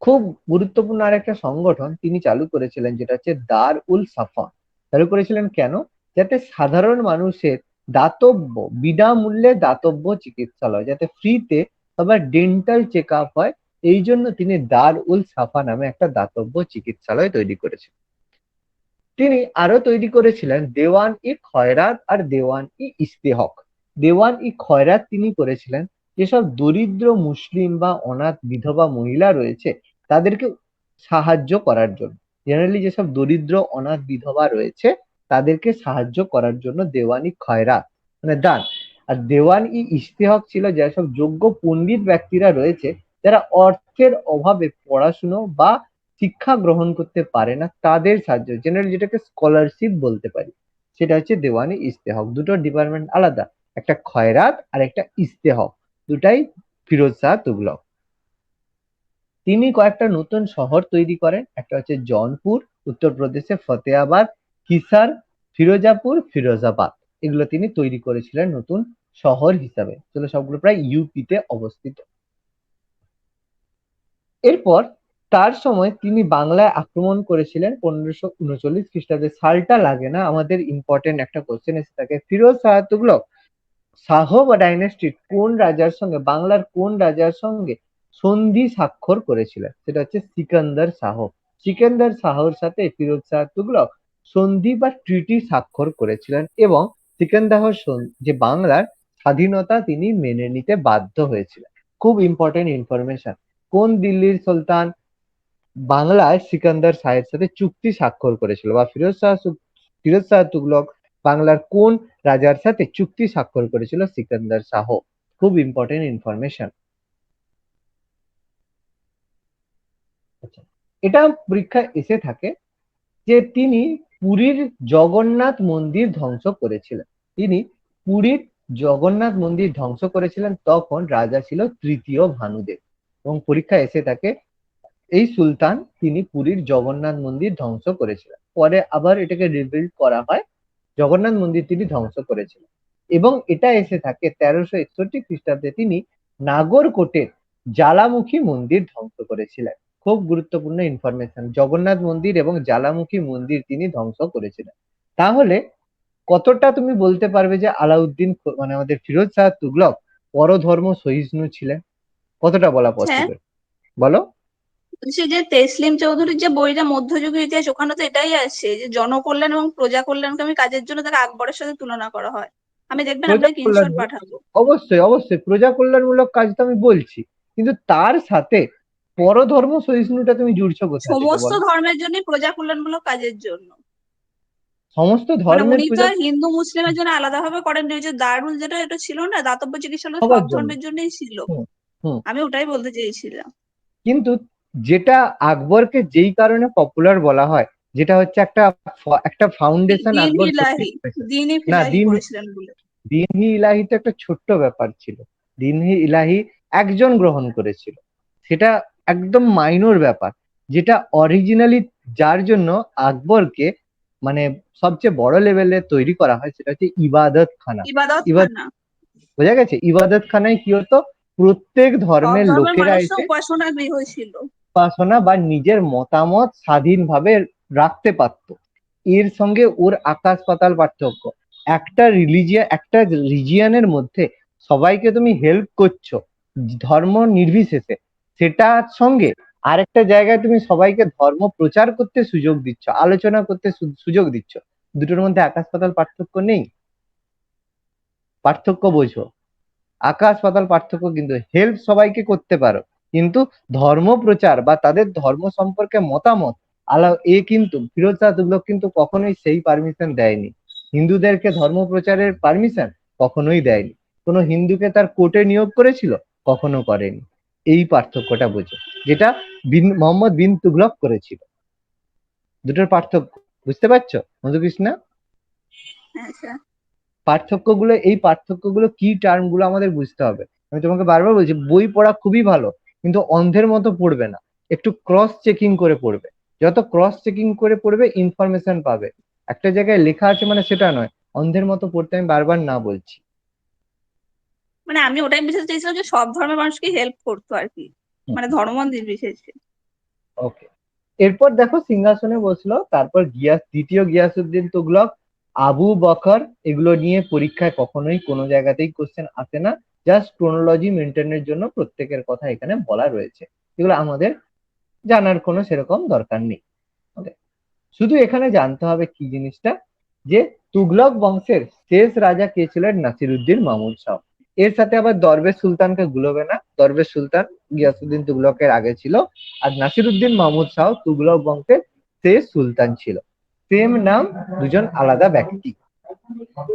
[SPEAKER 2] খুব গুরুত্বপূর্ণ আর একটা সংগঠন তিনি চালু করেছিলেন, যেটা হচ্ছে দার-উল-সাফা। চালু করেছিলেন কেন? যাতে সাধারণ মানুষের দাতব্য, বিনামূল্যে দাতব্য চিকিৎসালয়, যাতে ফ্রিতে সবার ডেন্টাল চেক আপ হয়, এই জন্য তিনি দার-উল-সাফা নামে একটা দাতব্য চিকিৎসালয় তৈরি করেছেন। তিনি আরো তৈরি করেছিলেন দেওয়ান-ই-খয়রাত আর দেওয়ান-ই-ইস্তেহক। দেওয়ান-ই-খয়রাত তিনি করেছিলেন যেসব দরিদ্র মুসলিম বা অনাথ বিধবা মহিলা রয়েছে তাদেরকে সাহায্য করার জন্য। জেনারেলি যেসব দরিদ্র অনাথ বিধবা রয়েছে তাদেরকে সাহায্য করার জন্য দেওয়ান-ই-খয়রাত মানে দান। আর দেওয়ান-ই-ইস্তেহক ছিল যেসব যোগ্য পণ্ডিত ব্যক্তিরা রয়েছে যারা অর্থের অভাবে পড়াশুনো বা শিক্ষা গ্রহণ করতে পারে না, তাদের সাহায্য, জেনারেলি যেটাকে স্কলারশিপ বলতে পারি, সেটা হচ্ছে দেওয়ান-ই-ইস্তেহক। দুটো ডিপার্টমেন্ট আলাদা, একটা খয়রাত আর একটা ইস্তেহক, দুটাই ফিরোজ শাহ তুগলক। তিনি কয়েকটা নতুন শহর তৈরি করেন, একটা হচ্ছে জৌনপুর উত্তরপ্রদেশে, ফতেহাবাদ, হিসার, ফিরোজাপুর, ফিরোজাবাদ, এগুলো তিনি তৈরি করেছিলেন নতুন শহর হিসাবে। চলো, সবগুলো প্রায় ইউপিতে অবস্থিত। এরপর তার সময় তিনি বাংলায় আক্রমণ করেছিলেন 1539 খ্রিস্টাব্দে। সালটা লাগে না, আমাদের ইম্পর্টেন্ট একটা কোশ্চেন এসে থাকে। ফিরোজ শাহ তুগলক শাহ বা ডাইনেস্টির কোন রাজার সঙ্গে, বাংলার কোন রাজার সঙ্গে সন্ধি স্বাক্ষর করেছিলেন? সেটা হচ্ছে সিকান্দার শাহ। সিকান্দার শাহর সাথে ফিরোজ শাহ তুগলক সন্ধি বা ট্রিটি স্বাক্ষর করেছিলেন এবং সিকান্দার যে বাংলার স্বাধীনতা তিনি মেনে নিতে বাধ্য হয়েছিলেন। খুব ইম্পর্টেন্ট ইনফরমেশন। কোন দিল্লির সুলতান বাংলায় সিকান্দার শাহের সাথে চুক্তি স্বাক্ষর করেছিল, বা ফিরোজ শাহ তুগলক বাংলার কোন রাজার সাথে চুক্তি স্বাক্ষর করেছিল? সিকান্দার শাহ। খুব ইম্পর্টেন্ট ইনফরমেশন। আচ্ছা, এটা পরীক্ষায় এসে থাকে যে তিনি পুরীর জগন্নাথ মন্দির ধ্বংস করেছিলেন। তিনি পুরীর জগন্নাথ মন্দির ধ্বংস করেছিলেন, তখন রাজা ছিল তৃতীয় ভানুদেব। এবং পরীক্ষায় এসে থাকে এই সুলতান তিনি পুরীর জগন্নাথ মন্দির ধ্বংস করেছিলেন। পরে আবার এটাকে রিবিল্ড করা হয়, জগন্নাথ মন্দির তিনি ধ্বংস করেছিলেন। এবং এটা এসে থাকে 1361 খ্রিস্টাব্দে তিনি নাগরকোটের জ্বালামুখী মন্দির ধ্বংস করেছিলেন। খুব গুরুত্বপূর্ণ ইনফরমেশন, জগন্নাথ মন্দির এবং জ্বালামুখী মন্দির তিনি ধ্বংস করেছিলেন। তাহলে কতটা তুমি বলতে পারবে যে আলাউদ্দিন মানে আমাদের ফিরোজ শাহ তুগলক পরধর্ম সহিষ্ণু ছিলেন? কতটা বলা
[SPEAKER 4] হ্যাঁ,
[SPEAKER 2] পসিবল বলো?
[SPEAKER 4] বলছি যে তেসলিম চৌধুরীর যে বইটা মধ্যযুগের ইতিহাস, ওখানে তো এটাই আছে যে জনকল্যাণ এবং প্রজা কল্যাণকামী কাজের জন্য তাকে আকবরের সাথে তুলনা করা হয়। আমি দেখবেন
[SPEAKER 2] প্রজা
[SPEAKER 4] আপনাকে
[SPEAKER 2] কল্যাণ,
[SPEAKER 4] স্ক্রিনশট পাঠাবো।
[SPEAKER 2] অবশ্যই অবশ্যই প্রজা কল্যাণমূলক কাজ তো আমি বলছি, কিন্তু তার সাথে পরধর্ম সহিষ্ণুটা তুমি জুড়ছো কোথা থেকে
[SPEAKER 4] সমস্ত
[SPEAKER 2] বলো?
[SPEAKER 4] ধর্মের জন্য প্রজা কল্যাণমূলক কাজের জন্য,
[SPEAKER 2] সমস্ত
[SPEAKER 4] মানে
[SPEAKER 2] ধর্মের
[SPEAKER 4] উনি তো
[SPEAKER 2] পূজা
[SPEAKER 4] আর হিন্দু মুসলিমের জন্য আলাদাভাবে করেন না। ওই যে দারুল যেটা, এটা ছিল না, দাতব্য চিকিৎসালয়
[SPEAKER 2] সবার
[SPEAKER 4] সব
[SPEAKER 2] জন্য।
[SPEAKER 4] ধর্মের জন্যই ছিল।
[SPEAKER 2] হুম হুম।
[SPEAKER 4] আমি ওটাই বলতে চেয়েছিলাম।
[SPEAKER 2] কিন্তু যেটা আকবরকে যেই কারণে পপুলার বলা হয়, যেটা হচ্ছে একটা একটা ফাউন্ডেশন
[SPEAKER 4] দিন
[SPEAKER 2] আকবর তৈরি
[SPEAKER 4] ইলাহি,
[SPEAKER 2] করেছে।
[SPEAKER 4] দিন
[SPEAKER 2] না,
[SPEAKER 4] ইলাহি করেছিলেন বলে।
[SPEAKER 2] দিনহি ইলাহি তো একটা ছোট্ট ব্যাপার ছিল। দিনহি ইলাহি একজন গ্রহণ করেছিল, সেটা একদম মাইনর ব্যাপার। যেটা অরিজিনালি যার জন্য আকবরকে মানে সবচেয়ে বড় লেভেলে তৈরি করা হয়, সেটা হচ্ছে ইবাদত খানা।
[SPEAKER 4] ইবাদত
[SPEAKER 2] ইবাদ
[SPEAKER 4] খানা।
[SPEAKER 2] বোঝা গেছে? ইবাদত খানায় কি হতো? প্রত্যেক
[SPEAKER 4] সব
[SPEAKER 2] ধর্মের
[SPEAKER 4] ধর্মের
[SPEAKER 2] লোকেরা
[SPEAKER 4] মানুষরা
[SPEAKER 2] এসে
[SPEAKER 4] উপাসনা গৃহ ছিল।
[SPEAKER 2] উপাসনা বা নিজের মতামত স্বাধীনভাবে রাখতে পারত। এর সঙ্গে ওর আকাশ পাতাল পার্থক্য। একটা রিজিয়নের মধ্যে সবাইকে তুমি হেল্প করছো ধর্ম নির্বিশেষে, সেটার সঙ্গে আরেকটা জায়গায় তুমি সবাইকে ধর্ম প্রচার করতে সুযোগ দিচ্ছ, আলোচনা করতে সুযোগ দিচ্ছ। দুটোর মধ্যে আকাশ পাতাল পার্থক্য নেই? পার্থক্য বোঝো, আকাশ পাতাল পার্থক্য। কিন্তু হেল্প সবাইকে করতে পারো, কিন্তু ধর্ম প্রচার বা তাদের ধর্ম সম্পর্কে মতামত কিন্তু ফিরোজ শাহ তুগলক কিন্তু কখনোই সেই পারমিশন দেয়নি। হিন্দুদেরকে ধর্ম প্রচারের পারমিশন কখনোই দেয়নি। কোনো হিন্দুকে তার কোর্টে নিয়োগ করেছিল? কখনো করেনি। এই পার্থক্যটা বোঝো, যেটা মোহাম্মদ বিন তুগলক করেছিল। দুটোর পার্থক্য বুঝতে পারছো মধুকৃষ্ণা?
[SPEAKER 4] হ্যাঁ স্যার।
[SPEAKER 2] এই পার্থক্যগুলো কি টার্ম গুলো আমাদের বুঝতে হবে। আমি তোমাকে বারবার বলছি, বই পড়া খুবই ভালো, কিন্তু অন্ধের মতো পড়বে না, একটু ক্রস চেকিং করে পড়বে। যত ক্রস চেকিং করে পড়বে ইনফরমেশন পাবে। একটা জায়গায় লেখা আছে মানে সেটা নয়, অন্ধের মতো পড়তে আমি বারবার না বলছি।
[SPEAKER 4] মানে আমি ওটাই বুঝতে চাইছিলাম যে সব ধর্মের মানুষকে হেল্প করতো আর কি, মানে ধর্ম নির্বিশেষে।
[SPEAKER 2] ওকে, এরপর দেখো সিংহাসনে বসলো, তারপর দ্বিতীয় গিয়াসউদ্দিন তুগলক, আবু বকর, এগুলো নিয়ে পরীক্ষায় কখনোই কোনো জায়গাতেই কোশ্চেন আসে না। জাস্ট ক্রোনোলজি মেনটেনের জন্য প্রত্যেকের কথা এখানে বলা রয়েছে, এগুলো আমাদের জানার কোনো সেরকম দরকার নেই। ওকে, শুধু এখানে জানতে হবে কি জিনিসটা, যে তুগলক বংশের শেষ রাজা কে ছিলেন? নাসিরুদ্দিন মাহমুদ শাহ। এর সাথে আবার দরবেশ সুলতানকে গুলোবে না, দরবেশ সুলতান গিয়াসুদ্দিন তুগলকের আগে ছিল, আর নাসিরুদ্দিন মাহমুদ শাহ তুগলক বংশের শেষ সুলতান ছিল। সেম নাম, দুজন আলাদা ব্যক্তি।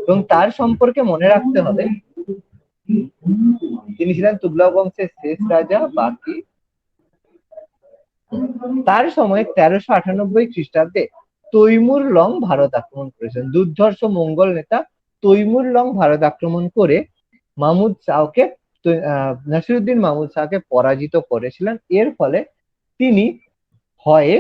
[SPEAKER 2] এবং তার সম্পর্কে মনে রাখতে হবে তিনি ছিলেন তুগলক বংশের শেষ রাজা। বাকি তার সময় 1398 খ্রিস্টাব্দে তৈমুর লং ভারত আক্রমণ করেছেন। দুর্ধর্ষ মঙ্গল নেতা তৈমুর লং ভারত আক্রমণ করে মাহমুদ শাহকে নাসিরুদ্দিন মাহমুদ শাহকে পরাজিত করেছিলেন। এর ফলে তিনি হয়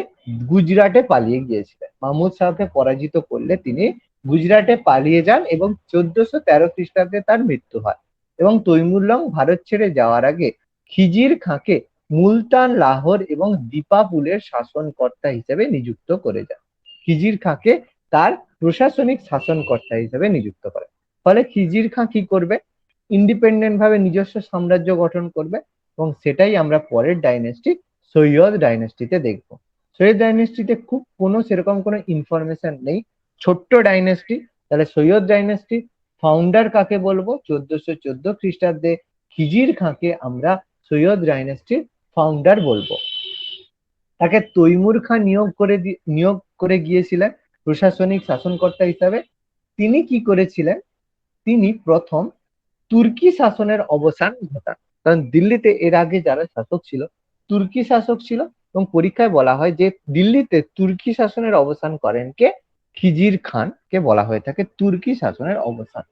[SPEAKER 2] গুজরাটে পালিয়ে গিয়েছিলেন। মাহমুদ শাহকে পরাজিত করলে তিনি গুজরাটে পালিয়ে যান এবং 1413 খ্রিস্টাব্দে তার মৃত্যু হয়। এবং তৈমুর লং ভারত ছেড়ে যাওয়ার আগে খিজির খাঁকে মুলতান, লাহোর এবং দীপাপুলের শাসনকর্তা হিসেবে নিযুক্ত করে যান। খিজির খাঁকে তার প্রশাসনিক শাসনকর্তা হিসেবে নিযুক্ত করে। ফলে খিজির খাঁ কি করবে? ইন্ডিপেন্ডেন্ট ভাবে নিজস্ব সাম্রাজ্য গঠন করবে, এবং সেটাই আমরা পরের ডাইনেস্টি সৈয়দ ডাইনেস্টিতে দেখবো। সৈয়দ ডাইনেস্টিতে খুব কোনো সেরকম কোনো ইনফরমেশন নেই, ছোট্ট ডাইনেস্টি। তাহলে সৈয়দ ডাইনেস্টি ফাউন্ডার কাকে বলবো? 1414 খ্রিস্টাব্দে খিজির খাঁকে আমরা সৈয়দ ডাইনেস্টির ফাউন্ডার বলবো। তাকে তৈমুর খাঁ নিয়োগ করে গিয়েছিলেন প্রশাসনিক শাসনকর্তা হিসাবে। তিনি কি করেছিলেন? তিনি প্রথম তুর্কি শাসনের অবসান ঘটান। কারণ দিল্লিতে এর আগে যারা শাসক ছিল তুর্কি শাসক ছিল, এবং পরীক্ষায় বলা হয় যে দিল্লিতে তুর্কি শাসনের অবসান করেন কে? খিজির খান কে বলা হয়ে থাকে তুর্কি শাসনের অবসান।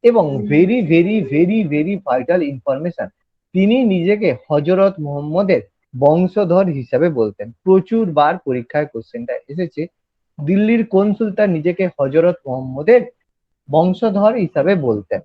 [SPEAKER 2] এবং very very very very vital information, তিনি নিজেকে হজরত মোহাম্মদের বংশধর হিসাবে বলতেন। প্রচুর বার পরীক্ষায় কোশ্চেনটা এসেছে, দিল্লির কোন সুলতান নিজেকে হজরত মোহাম্মদের বংশধর হিসাবে বলতেন?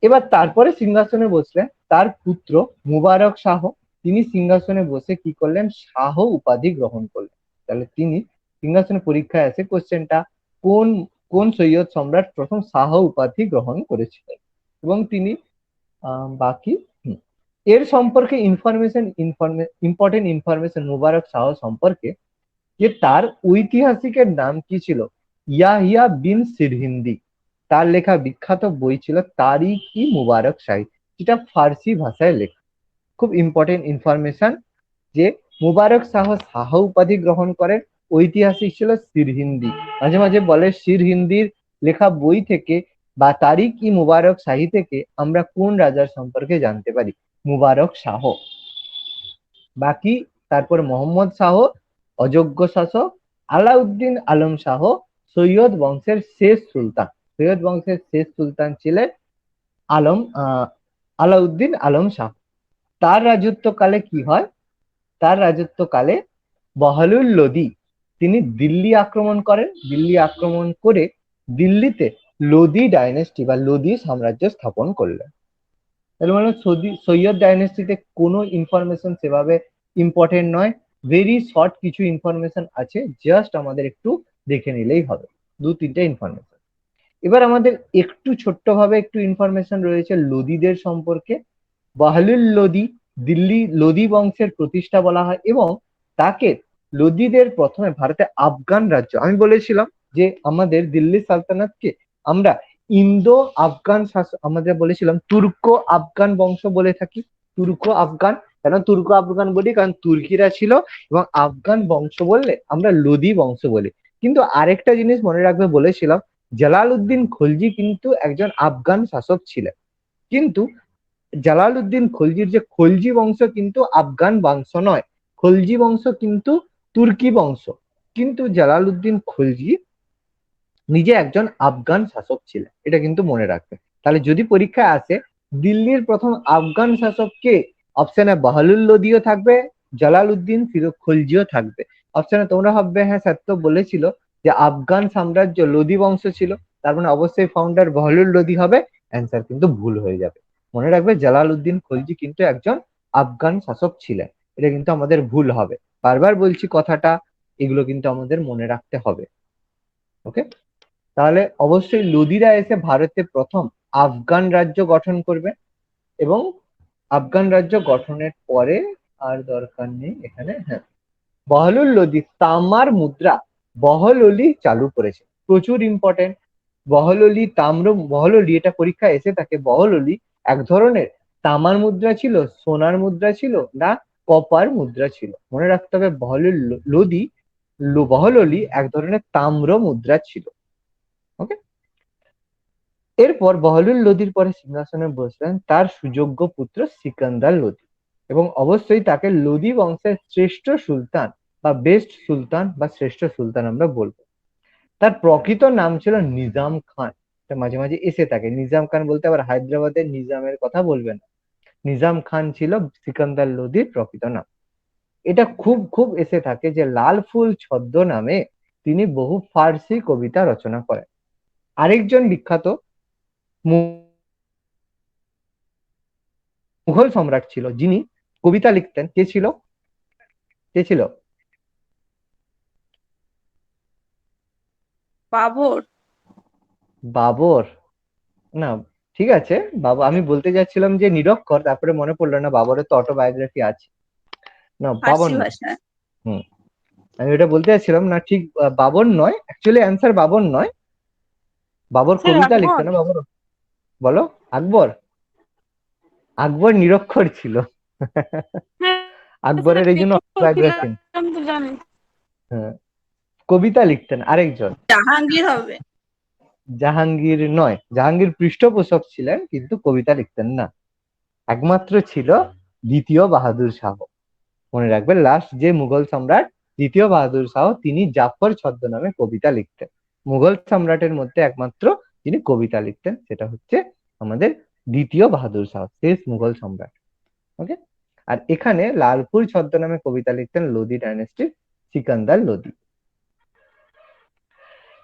[SPEAKER 2] এবার তারপরে সিংহাসনে বসলেন তার পুত্র মুবারক শাহ। তিনি সিংহাসনে বসে কি করলেন? শাহ উপাধি গ্রহণ করলেন। তাহলে তিনি সিংহাসনে পরীক্ষায় আসে কোশ্চেনটা, কোন কোন সৈয়দ সম্রাট প্রথম শাহ উপাধি গ্রহণ করেছিলেন? এবং তিনি বাকি এর সম্পর্কে ইম্পর্টেন্ট ইনফরমেশন মুবারক শাহ সম্পর্কে, যে তার ঐতিহাসিকের নাম কি ছিল? ইয়াহিয়া বিন সিরহিন্দি। তার লেখা বিখ্যাত বই ছিল তারিখ-ই মুবারক শাহী, যেটা ফার্সি ভাষায় লেখা। খুব ইম্পর্টেন্ট ইনফরমেশন যে মুবারক শাহ উপাধি গ্রহণ করেন, ঐতিহাসিক ছিল সিরহিন্দি। মাঝে মাঝে বলে সিরহিন্দির লেখা বই থেকে বা তারিখ-ই মুবারক শাহী থেকে আমরা কোন রাজার সম্পর্কে জানতে পারি? মুবারক শাহ। বাকি তারপর মোহাম্মদ শাহ অযোগ্য শাসক, আলাউদ্দিন আলম শাহ সৈয়দ বংশের শেষ সুলতান। সৈয়দ বংশের শেষ সুলতান ছিলেন আলাউদ্দিন আলম শাহ। তার রাজত্বকালে কি হয়? তার রাজত্বকালে বহলুল লোদি তিনি দিল্লি আক্রমণ করেন। দিল্লি আক্রমণ করে দিল্লিতে লোদি ডাইনেস্টি বা লোদি সাম্রাজ্য স্থাপন করলেন। তার মানে সৈয়দ ডাইনেস্টিতে কোনো ইনফরমেশন সেভাবে ইম্পর্টেন্ট নয়, ভেরি শর্ট কিছু ইনফরমেশন আছে, জাস্ট আমাদের একটু দেখে নিলেই হবে, 2-3টে ইনফরমেশন। এবার আমাদের একটু ছোট্টভাবে একটু ইনফরমেশন রয়েছে লোদীদের সম্পর্কে। বাহলুল লোদী দিল্লি লোদী বংশের প্রতিষ্ঠা বলা হয় এবং তাকে লোদীদের প্রথমে ভারতে আফগান রাজ্য, আমি বলেছিলাম যে আমাদের দিল্লি সালতানাতকে আমরা ইন্দো আফগান আমাদের বলেছিলাম তুর্কো আফগান বংশ বলে থাকি। তুর্কো আফগান, কেন তুর্কো আফগান বলি? কারণ তুর্কিরা ছিল, এবং আফগান বংশ বললে আমরা লোদী বংশ বলি। কিন্তু আরেকটা জিনিস মনে রাখবে, বলেছিলাম জালালউদ্দিন খলজি কিন্তু একজন আফগান শাসক ছিলেন, কিন্তু জালালউদ্দিন খলজির যে খলজি বংশ কিন্তু আফগান বংশ নয়, খলজি বংশ কিন্তু তুর্কি বংশ। কিন্তু জালালউদ্দিন খলজি নিজে একজন আফগান শাসক ছিলেন, এটা কিন্তু মনে রাখবে। তাহলে যদি পরীক্ষায় আসে দিল্লির প্রথম আফগান শাসক কে, অপশনে বাহলুল লোদিও থাকবে, জালালউদ্দিন খলজিও থাকবে। অপশনে তোমরা ভাববে হ্যাঁ স্যার তো বলেছিল যে আফগান সাম্রাজ্য লোদি বংশ ছিল, তার মানে অবশ্যই ফাউন্ডার বাহলুল লোদি হবে, অ্যান্সার কিন্তু ভুল হয়ে যাবে। মনে রাখবে জালালউদ্দিন খলজি কিন্তু একজন আফগান শাসক ছিলেন, এটা কিন্তু আমাদের ভুল হবে। বারবার বলছি কথাটা, এগুলো কিন্তু আমাদের মনে রাখতে হবে। ওকে, তাহলে অবশ্যই লোদিরা এসে ভারতে প্রথম আফগান রাজ্য গঠন করবে, এবং আফগান রাজ্য গঠনের পরে আর দরকার নেই এখানে, হ্যাঁ, বহলুল লোদি তামার মুদ্রা বহললি চালু করেছে, প্রচুর ইম্পর্টেন্ট। বহললি বহললি এটা পরীক্ষা এসে থাকে। বহললি এক ধরনের তামার মুদ্রা ছিল, সোনার মুদ্রা ছিল, না কপার মুদ্রা ছিল? মনে রাখতে হবে বহলুল লোদি বহললি এক ধরনের তাম্র মুদ্রা ছিল। ওকে, এরপর বহলুল লোদির পরে সিংহাসনে বসলেন তার সুযোগ্য পুত্র সিকান্দার লোদি, এবং অবশ্যই তাকে লোদি বংশের শ্রেষ্ঠ সুলতান বা বেস্ট সুলতান বা শ্রেষ্ঠ সুলতান আমরা বলবো। তার প্রকৃত নাম ছিল নিজাম খান, এটা মাঝে মাঝে এসে থাকে। নিজাম খান বলতে আবার হায়দ্রাবাদের নিজামের কথা বলবে না, নিজাম খান ছিল সিকান্দার লোদির প্রকৃত নাম। এটা খুব খুব এসে থাকে যে লাল ফুল ছদ্ম নামে তিনি বহু ফার্সি কবিতা রচনা করেন। আরেকজন বিখ্যাত মুঘল সম্রাট ছিল যিনি কবিতা লিখতেন, কে ছিল? কে ছিল?
[SPEAKER 4] বাবর।
[SPEAKER 2] বাবর না, ঠিক আছে বাবা, আমি বলতে যাচ্ছিলাম যে নিরক্ষর, তারপরে মনে পড়লো না বাবরের তো অটোবায়োগ্রাফি আছে। না, বাবর
[SPEAKER 4] ফার্সি
[SPEAKER 2] নয়।
[SPEAKER 4] ভাষা।
[SPEAKER 2] হুম, আমি ওটা বলতে যাচ্ছিলাম না, ঠিক বাবর নয়, অ্যাকচুয়ালি অ্যান্সার বাবর নয়। বাবর
[SPEAKER 5] স্যার
[SPEAKER 2] কবিতা লিখতো
[SPEAKER 5] আকবর।
[SPEAKER 2] না, বাবর। বলো। আকবর? আকবর নিরক্ষর ছিল।
[SPEAKER 5] হ্যাঁ স্যার,
[SPEAKER 2] আকবরের এই জন্য
[SPEAKER 5] নিরক্ষর
[SPEAKER 2] অটোবায়োগ্রাফি।
[SPEAKER 5] ছিলাম তো জানি।
[SPEAKER 2] হ্যাঁ, কবিতা লিখতেন আরেকজন।
[SPEAKER 4] জাহাঙ্গীর হবে।
[SPEAKER 2] জাহাঙ্গীর নয়, জাহাঙ্গীর পৃষ্ঠপোষক ছিলেন কিন্তু কবিতা লিখতেন না। একমাত্র ছিল দ্বিতীয় বাহাদুর শাহ। মনে রাখবে লাস্ট যে মুঘল সম্রাট দ্বিতীয় বাহাদুর শাহ, তিনি জাফর ছদ্মনামে কবিতা লিখতেন। মুঘল সম্রাটের মধ্যে একমাত্র যিনি কবিতা লিখতেন সেটা হচ্ছে আমাদের দ্বিতীয় বাহাদুর শাহ, শেষ মুঘল সম্রাট। ওকে, আর এখানে লালপুর ছদ্মনামে কবিতা লিখতেন লোদি ডাইনেস্টির সিকান্দার লোদি।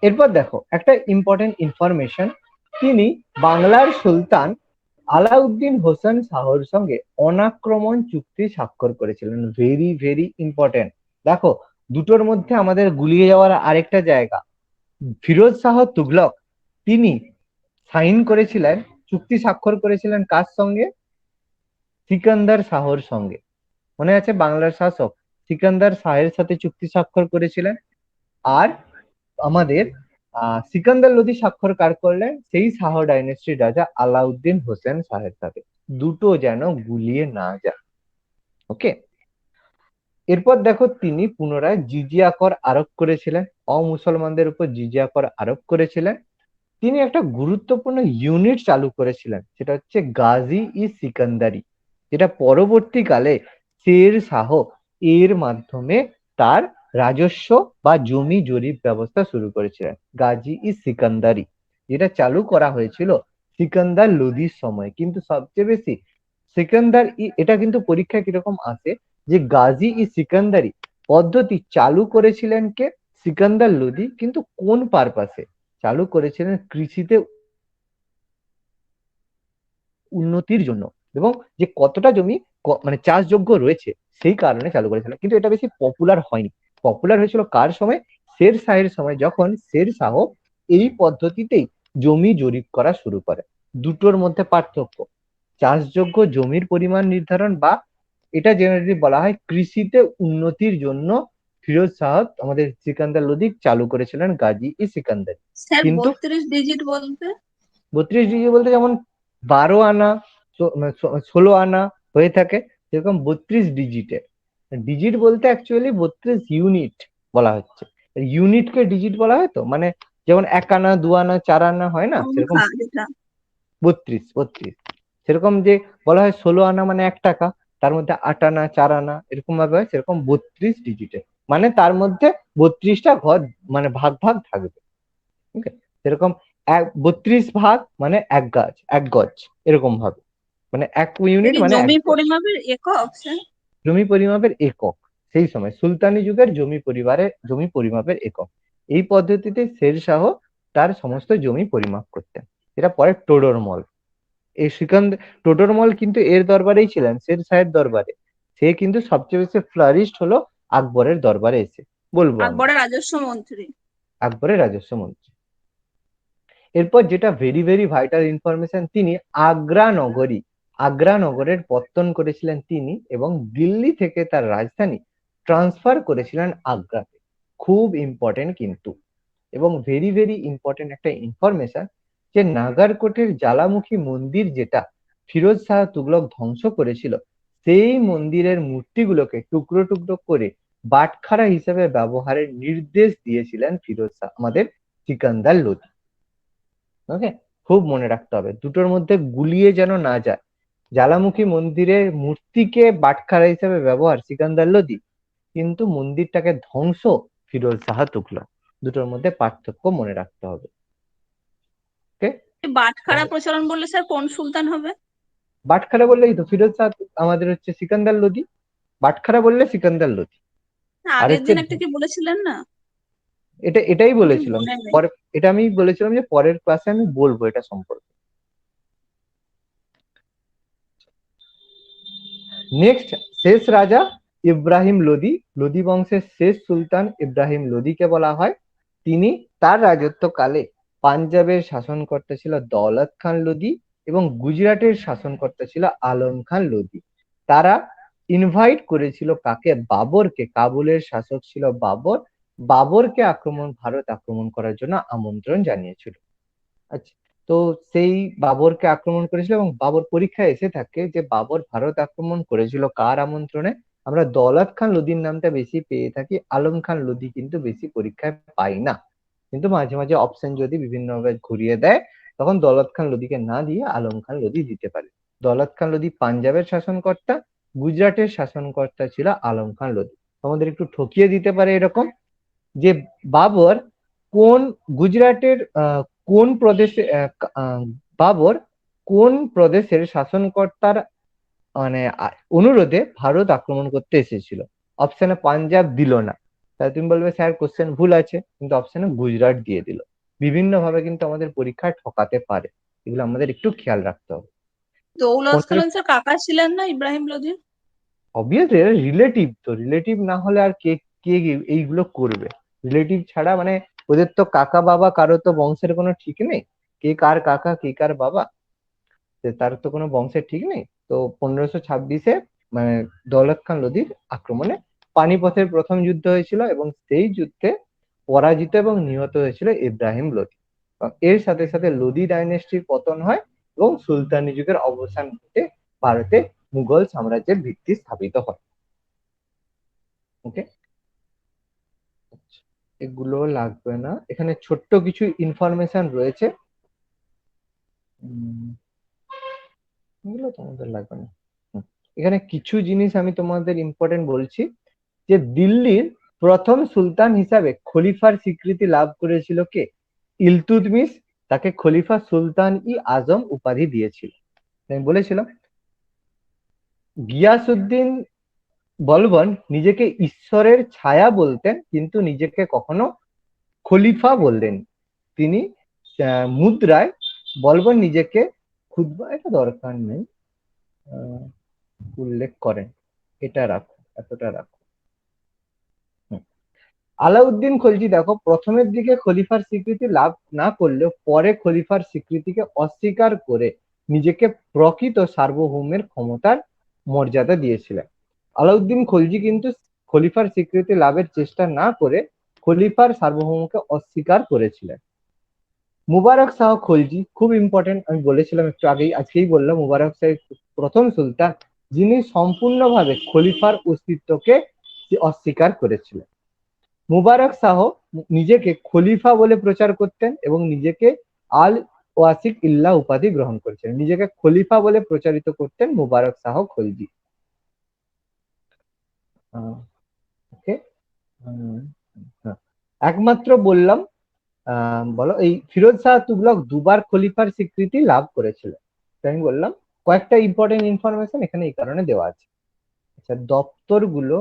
[SPEAKER 2] এরপর দেখো একটা ইম্পর্টেন্ট ইনফরমেশন, তিনি বাংলার সুলতান আলাউদ্দিন হোসেন শাহর সঙ্গে অনাক্রমণ চুক্তি স্বাক্ষর করেছিলেন। Very very important. দেখো দুটোর মধ্যে আমাদের গুলিয়ে যাওয়ার আরেকটা জায়গা, ফিরোজ শাহ তুগলক তিনি সাইন করেছিলেন, চুক্তি স্বাক্ষর করেছিলেন কার সঙ্গে? সিকান্দার শাহর সঙ্গে। মনে আছে বাংলার শাসক সিকান্দার শাহের সাথে চুক্তি স্বাক্ষর করেছিলেন, আর আমাদের সিকান্দার লোদি স্বাক্ষর কার করলেন? সেই শাহ ডাইনেস্টির রাজা আলাউদ্দিন হোসেন শাহের সাথে। দুটো যেন গুলিয়ে না যায়। ওকে, এরপর দেখো তিনি পুনরায় জিজিয়া কর আরোপ করেছিলেন, অমুসলমানদের উপর জিজিয়া কর আরোপ করেছিলেন। তিনি একটা গুরুত্বপূর্ণ ইউনিট চালু করেছিলেন, সেটা হচ্ছে গাজী ই সিকান্দারি, যেটা পরবর্তীকালে শের শাহ এর মাধ্যমে তার রাজস্ব বা জমি জরিপ ব্যবস্থা শুরু করেছিলেন। গাজী ই সিকান্দারি যেটা চালু করা হয়েছিল সিকান্দার লোদির সময়, কিন্তু সবচেয়ে বেশি সিকান্দার এটা কিন্তু পরীক্ষায় কিরকম আসে যে গাজী ই সিকান্দারি পদ্ধতি চালু করেছিলেন কে? সিকান্দার লোদি, কিন্তু কোন পারপাসে চালু করেছিলেন? কৃষিতে উন্নতির জন্য, এবং যে কতটা জমি মানে চাষযোগ্য রয়েছে সেই কারণে চালু করেছিলেন। কিন্তু এটা বেশি পপুলার হয়নি। পপুলার হয়েছিল কার সময়? শের শাহের সময়, যখন শের শাহ এই পদ্ধতিতেই জমি জরিপ করা শুরু করে। দুটোর মধ্যে পার্থক্য, চাষযোগ্য জমির পরিমাণ নির্ধারণ বা এটা জেনারেলি বলা হয় কৃষিতে উন্নতির জন্য ফিরোজ শাহ আমাদের সিকান্দার লোদী চালু করেছিলেন গাজী ই সিকান্দার।
[SPEAKER 4] স্যার
[SPEAKER 2] কিন্তু
[SPEAKER 4] 32 ডিজিট বলতে
[SPEAKER 2] 32 ডিগ্রি বলতে যেমন 12 আনা 16 আনা হয়ে থাকে, সেরকম 32 ডিজিটে। ডিজিট বলতে অ্যাকচুয়ালি 32 ইউনিট বলা হচ্ছে। ইউনিটকে ডিজিট বলা হয় তো, মানে যেমন 1 আনা 2 আনা 4 আনা হয় না, সেরকম
[SPEAKER 4] সংখ্যা যেটা
[SPEAKER 2] 32 সেরকম যে বলা হয় 16 আনা মানে 1 টাকা, তার মধ্যে 8 আনা 4 আনা এরকম ভাবে হয়, সেরকম 32 ডিজিটে মানে তার মধ্যে 32টা ঘর মানে ভাগ ভাগ থাকবে। ঠিক আছে, সেরকম 32 ভাগ মানে 1 গজ এরকম ভাবে, মানে 1 ইউনিট
[SPEAKER 4] এটি
[SPEAKER 2] মানে
[SPEAKER 4] জমি
[SPEAKER 2] 1 গজ।
[SPEAKER 4] পরিমাপের একক স্যার।
[SPEAKER 2] জমি পরিমাপের একক সেই সময় সুলতানি যুগের জমি পরিমাপের একক। এই পদ্ধতিতে শের শাহ তার সমস্ত জমি পরিমাপ করতেন। এটা পরে টোডরমল, এই টোডরমল কিন্তু এর দরবারেই ছিলেন, শের শাহের দরবারে। সে কিন্তু সবচেয়ে বেশি ফ্লারিস্ট হলো আকবরের দরবারে এসে, বলবো আমরা
[SPEAKER 4] আকবরের রাজস্ব মন্ত্রী।
[SPEAKER 2] আকবরের রাজস্ব মন্ত্রী। এরপর যেটা ভেরি ভেরি ভাইটাল ইনফরমেশন, তিনি আগ্রা নগরের পত্তন করেছিলেন তিনি, এবং দিল্লি থেকে তার রাজধানী ট্রান্সফার করেছিলেন আগ্রাতে। খুব ইম্পর্টেন্ট কিন্তু, এবং ভেরি ভেরি ইম্পর্টেন্ট একটা ইনফরমেশন, যে নাগারকোটের জ্বালামুখী মন্দির যেটা ফিরোজ শাহ তুগলক ধ্বংস করেছিল, সেই মন্দিরের মূর্তিগুলোকে টুকরো টুকরো করে বাটখারা হিসেবে ব্যবহারের নির্দেশ দিয়েছিলেন ফিরোজ শাহ আমাদের সিকান্দার লোদী। ওকে, খুব মনে রাখতে হবে, দুটোর মধ্যে গুলিয়ে যেন না যায়। জ্বালামুখী মন্দিরের মূর্তিকে বাটখারা হিসেবে ব্যবহার সিকান্দার লোদী, কিন্তু মন্দিরটাকে ধ্বংস ফিরোজ শাহ তুগলক। দুটোর মধ্যে পার্থক্য মনে রাখতে হবে। ওকে,
[SPEAKER 4] বাটখারা প্রচলন বললে স্যার কোন সুলতান হবে?
[SPEAKER 2] বাটখারা বললেই তো ফিরোজ শাহ আমাদের হচ্ছে সিকান্দার লোদী, বাটখারা বললে সিকান্দার লোদী।
[SPEAKER 4] না,
[SPEAKER 2] আর
[SPEAKER 4] আগের
[SPEAKER 2] হচ্ছে
[SPEAKER 4] দিন একটা কি বলেছিলেন না?
[SPEAKER 2] এটাই
[SPEAKER 4] ঠিক
[SPEAKER 2] বলেছিলাম,
[SPEAKER 4] মনে নেই।
[SPEAKER 2] পরে এটা আমি বলেছিলাম যে পরের ক্লাসে আমি বলবো এটা সম্পর্কে। নেক্সট, শেষ রাজা ইব্রাহিম লোদী। লোদী বংশের শেষ সুলতান ইব্রাহিম লোদীকে বলা হয়। তিনি তার রাজত্বকালে পাঞ্জাবের শাসনকর্তা ছিল দৌলত খান লোদী, এবং গুজরাটের শাসনকর্তা ছিল আলম খান লোদী। তারা ইনভাইট করেছিল কাকে? বাবরকে। কাবুলের শাসক ছিল বাবর, বাবরকে ভারত আক্রমণ করার জন্য আমন্ত্রণ জানিয়েছিল। আচ্ছা, তো সেই বাবরকে আক্রমণ করেছিল, এবং বাবর পরীক্ষায় এসে থাকে যে বাবর ভারত আক্রমণ করেছিল কার আমন্ত্রণে। আমরা দৌলত খান লোদীর নামটা বেশি পেয়ে থাকি, আলম খান লোদী কিন্তু বেশি পরীক্ষায় পাই না। কিন্তু মাঝে মাঝে অপশন যদি বিভিন্ন ভাবে ঘুরিয়ে দেয়, তখন দৌলত খান লোদীকে না দিয়ে আলম খান লোদী দিতে পারে। দৌলত খান লোদী পাঞ্জাবের শাসনকর্তা, গুজরাটের শাসনকর্তা ছিল আলম খান লোদী। আমাদের একটু ঠকিয়ে দিতে পারে এরকম, যে বাবর কোন গুজরাটের কোন প্রদেশে বাবর কোন প্রদেশের শাসনকর্তার মানে অনুরোধে ভারত আক্রমণ করতে এসেছিল। অপশনে পাঞ্জাব দিল না, তাহলে তুমি বলবে স্যার কোশ্চেন ভুল আছে, কিন্তু অপশনে গুজরাট দিয়ে দিল। বিভিন্ন ভাবে কিন্তু আমাদের পরীক্ষায় ঠকাতে পারে, এগুলো আমাদের একটু খেয়াল রাখতে হবে।
[SPEAKER 4] দৌলত
[SPEAKER 2] 15
[SPEAKER 4] খান স্যার কাকা ছিলেন না ইব্রাহিম লোদীর?
[SPEAKER 2] অবভিয়াসলি রিলেটিভ, তো রিলেটিভ না হলে আর কে কে এইগুলো করবে? রিলেটিভ ছাড়া মানে ওদের তো কাকা বাবা কারো তো বংশের কোনো ঠিক নেই, কে কার কাকা কে কার বাবা, তার তো কোনো বংশের ঠিক নেই। তো 1526-এ মানে দৌলত খান লোদীর আক্রমণে পানিপথের প্রথম যুদ্ধ হয়েছিল, এবং সেই যুদ্ধে পরাজিত এবং নিহত হয়েছিল ইব্রাহিম লোদী। এর সাথে সাথে লোদী ডাইনেস্টির পতন হয়, এবং সুলতানি যুগের অবসান ঘটে, ভারতে মুঘল সাম্রাজ্যের ভিত্তি স্থাপিত হয়। ওকে, এগুলো লাগবে না, এখানে ছোট্ট কিছু ইনফরমেশন রয়েছে, এগুলো তোমাদের লাগবে না। এখানে কিছু জিনিস আমি তোমাদের ইম্পর্টেন্ট বলছি, যে দিল্লির প্রথম সুলতান হিসাবে খলিফার স্বীকৃতি লাভ করেছিল কে? ইলতুৎমিশ। তাকে খলিফা সুলতান ই আজম উপাধি দিয়েছিল। আমি বলেছিলাম গিয়াসউদ্দিন বলবন নিজেকে ঈশ্বরের ছায়া বলতেন, কিন্তু নিজেকে কখনো খলিফা বললেন। তিনি মুদ্রায় বলবন নিজেকে খুতবা, এটা দরকার নেই, উল্লেখ করেন। এটা রাখো, এতটা রাখো। আলাউদ্দিন খলজি দেখো প্রথমের দিকে খলিফার স্বীকৃতি লাভ না করলেও পরে খলিফার স্বীকৃতিকে অস্বীকার করে নিজেকে প্রকৃত সার্বভৌমের ক্ষমতার মর্যাদা দিয়েছিলেন। আলাউদ্দিন খলজি কিন্তু খলিফার স্বীকৃতি লাভের চেষ্টা না করে খলিফার সার্বভৌমকে অস্বীকার করেছিলেন। মুবারক শাহ খলজি খুব ইম্পর্টেন্ট, আমি বলেছিলাম একটু আগেই, আজকেই বললাম, মুবারক শাহ প্রথম সুলতান যিনি সম্পূর্ণভাবে খলিফার অস্তিত্বকে অস্বীকার করেছিলেন। মুবারক শাহ নিজেকে খলিফা বলে প্রচার করতেন এবং নিজেকে আল ওয়াসিক ইল্লাহ উপাধি গ্রহণ করেছিলেন। নিজেকে খলিফা বলে প্রচারিত করতেন মুবারক শাহ খলজি। ওকে, একমাত্র বললাম বলো, এই ফিরোজ শাহ তুগলক দুবার খলিফার স্বীকৃতি লাভ করেছিলেন। আমি বললাম কয়েকটা ইম্পর্টেন্ট ইনফরমেশন এখানে এই কারণে দেওয়া আছে। আচ্ছা, দপ্তরগুলো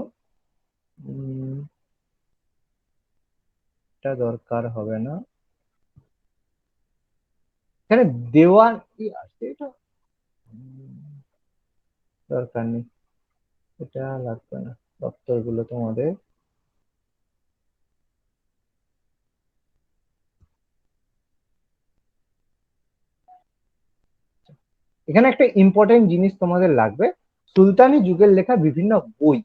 [SPEAKER 2] এটা দরকার হবে না, এখানে দেওয়ান কি আছে এটা দরকার নেই, এটা লাগবে না। দপ্তরগুলো তোমাদের এখানে একটা ইম্পর্টেন্ট জিনিস তোমাদের লাগবে, সুলতানি যুগের লেখা বিভিন্ন বই,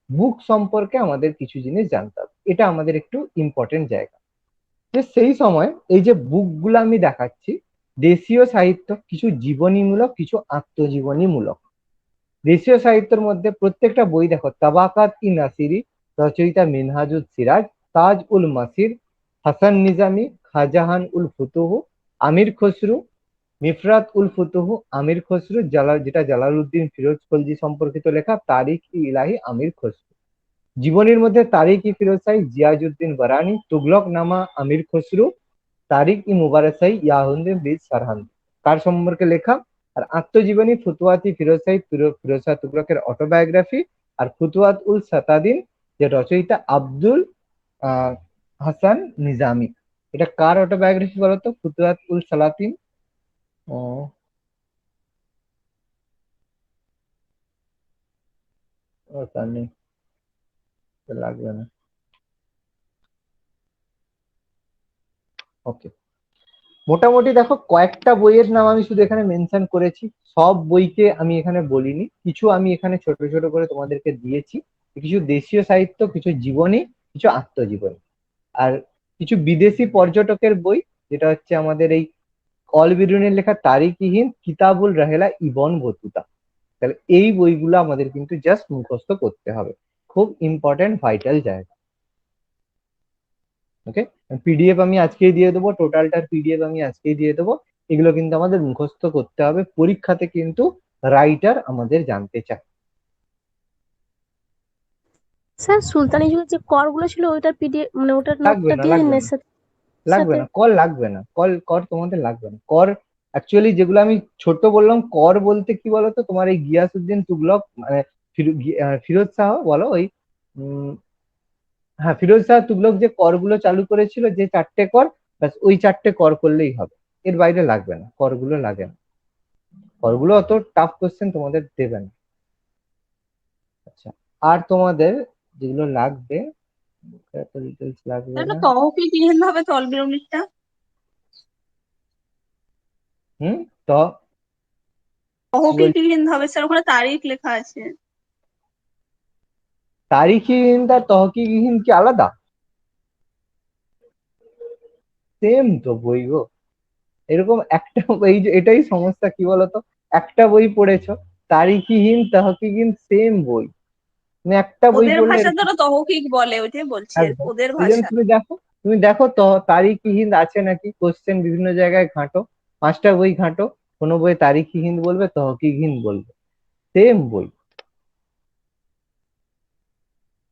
[SPEAKER 2] বুক সম্পর্কে আমাদের কিছু জিনিস জানতে হবে। এটা আমাদের একটু ইম্পর্টেন্ট জায়গা, যে সেই সময় এই যে বুকগুলো আমি দেখাচ্ছি, দেশীয় সাহিত্য কিছু জীবনীমূলক, কিছু আত্মজীবনীমূলক। দেশীয় সাহিত্যের মধ্যে প্রত্যেকটা বই দেখো, তাবাকাত ই নাসিরি রচয়িতা মিনহাজুল সিরাজ, তাজ উল মাসির হাসান নিজামি, খাজাহান উল ফুতুহ, আমির খসরু, মিফরাত উল ফুতুহ আমির খসরু, যেটা জালালউদ্দিন ফিরোজ খলজি সম্পর্কিত লেখা, তারিখ ই ইলাহি আমির খসরু। জীবনীর মধ্যে তারিখ ই ফিরোজ শাহী জিয়াজউদ্দিন বারানি, তুগলক নামা আমির খসরু, তারিখ ই মুবারক শাহী ইয়াহুদ্দিন বিন সারহান্দি। কার সম্পর্কে লেখা? আর আত্মজীবনী ফুতুয়াত ই ফিরোজ শাহী ফিরোজ শাহ তুগলকের অটোবায়োগ্রাফি, আর ফুতুয়াত উল সাতাদিন যে রচয়িতা আব্দুল হাসান নিজামি। এটা কার অটোবায়োগ্রাফি বলতো? ফুতুয়াত উল সালাতিন। ও দরকার নেই, লাগবে না। ওকে, মোটামুটি দেখো কয়েকটা বইয়ের নাম আমি শুধু এখানে মেনশন করেছি, সব বইকে আমি এখানে বলিনি, কিছু আমি এখানে ছোট ছোট করে তোমাদেরকে দিয়েছি। কিছু দেশীয় সাহিত্য, কিছু জীবনী, কিছু আত্মজীবনী, আর কিছু বিদেশি পর্যটকের বই, যেটা হচ্ছে আমাদের এই অল বিরুনের লেখা তারিখিহীন কিতাবুল রাহেলা ইবন বতুতা। তাহলে এই বইগুলো আমাদের কিন্তু জাস্ট মুখস্থ করতে হবে, খুব ইম্পর্টেন্ট ভাইটাল জায়গা। ওকে, পিডিএফ আমি আজকেই দিয়ে দেবো, টোটালটার পিডিএফ আমি আজকেই দিয়ে দেবো। এগুলো কিন্তু আমাদের মুখস্থ করতে হবে, পরীক্ষাতে কিন্তু রাইটার আমাদের জানতে চায়।
[SPEAKER 5] স্যার সুলতানি যুগের যে করগুলো ছিল ওইটার পিডিএফ মানে ওটার
[SPEAKER 2] লাগবে
[SPEAKER 5] নোটটা
[SPEAKER 2] না,
[SPEAKER 5] দিয়ে দিন
[SPEAKER 2] লাগবে
[SPEAKER 5] এর
[SPEAKER 2] না,
[SPEAKER 5] সাথে।
[SPEAKER 2] লাগবে না, কল লাগবে না, কর তোমাদের লাগবে না। কর অ্যাকচুয়ালি যেগুলো আমি ছোট বললাম, কর বলতে কি বলতো, তোমার এই গিয়াসউদ্দিন তুগলক মানে ফিরোজ শাহ বলো, ওই হ্যাঁ, ফিরোজ শাহ তুগলক যে করগুলো চালু করেছিল, যে 4টে কর, ব্যাস ওই 4টে কর করলেই হবে, এর বাইরে লাগবে না, করগুলো লাগে না। করগুলো অত টাফ কোশ্চেন তোমাদের দেবে না। আচ্ছা, আর তোমাদের যেগুলো লাগবে, এত ডিটেলস লাগবে
[SPEAKER 4] একটা
[SPEAKER 2] না।
[SPEAKER 4] তহবিলহীন ভাবে তলবির ইউনিটটা
[SPEAKER 2] হুম, তো কি বল,
[SPEAKER 4] তহবিলহীন ভাবে স্যার ওখানে তারিখ লেখা আছে।
[SPEAKER 2] তারিখহীন আর তহকিহীন কি আলাদা? সেম তো বই গো। এরকম একটা বই, এটাই সমস্যা কি বলতো, একটা বই পড়েছো, তারিখহীন তহকিহীন সেম বই, তুমি একটা বই
[SPEAKER 4] ওদের
[SPEAKER 2] পড়লে
[SPEAKER 4] ভাষা
[SPEAKER 2] এরকম।
[SPEAKER 4] ধরো তহকিক বলে, ওইটাই বলছি আর কি,
[SPEAKER 2] একদম,
[SPEAKER 4] ওদের
[SPEAKER 2] ওই জন্য
[SPEAKER 4] ভাষা।
[SPEAKER 2] তুমি দেখো তো তারিখহীন আছে নাকি, কোশ্চেন বিভিন্ন জায়গায় ঘাঁটো, 5টা বই ঘাঁটো, কোনো বই তারিখহীন বলবে, তহকিহীন বলবে, সেম বই।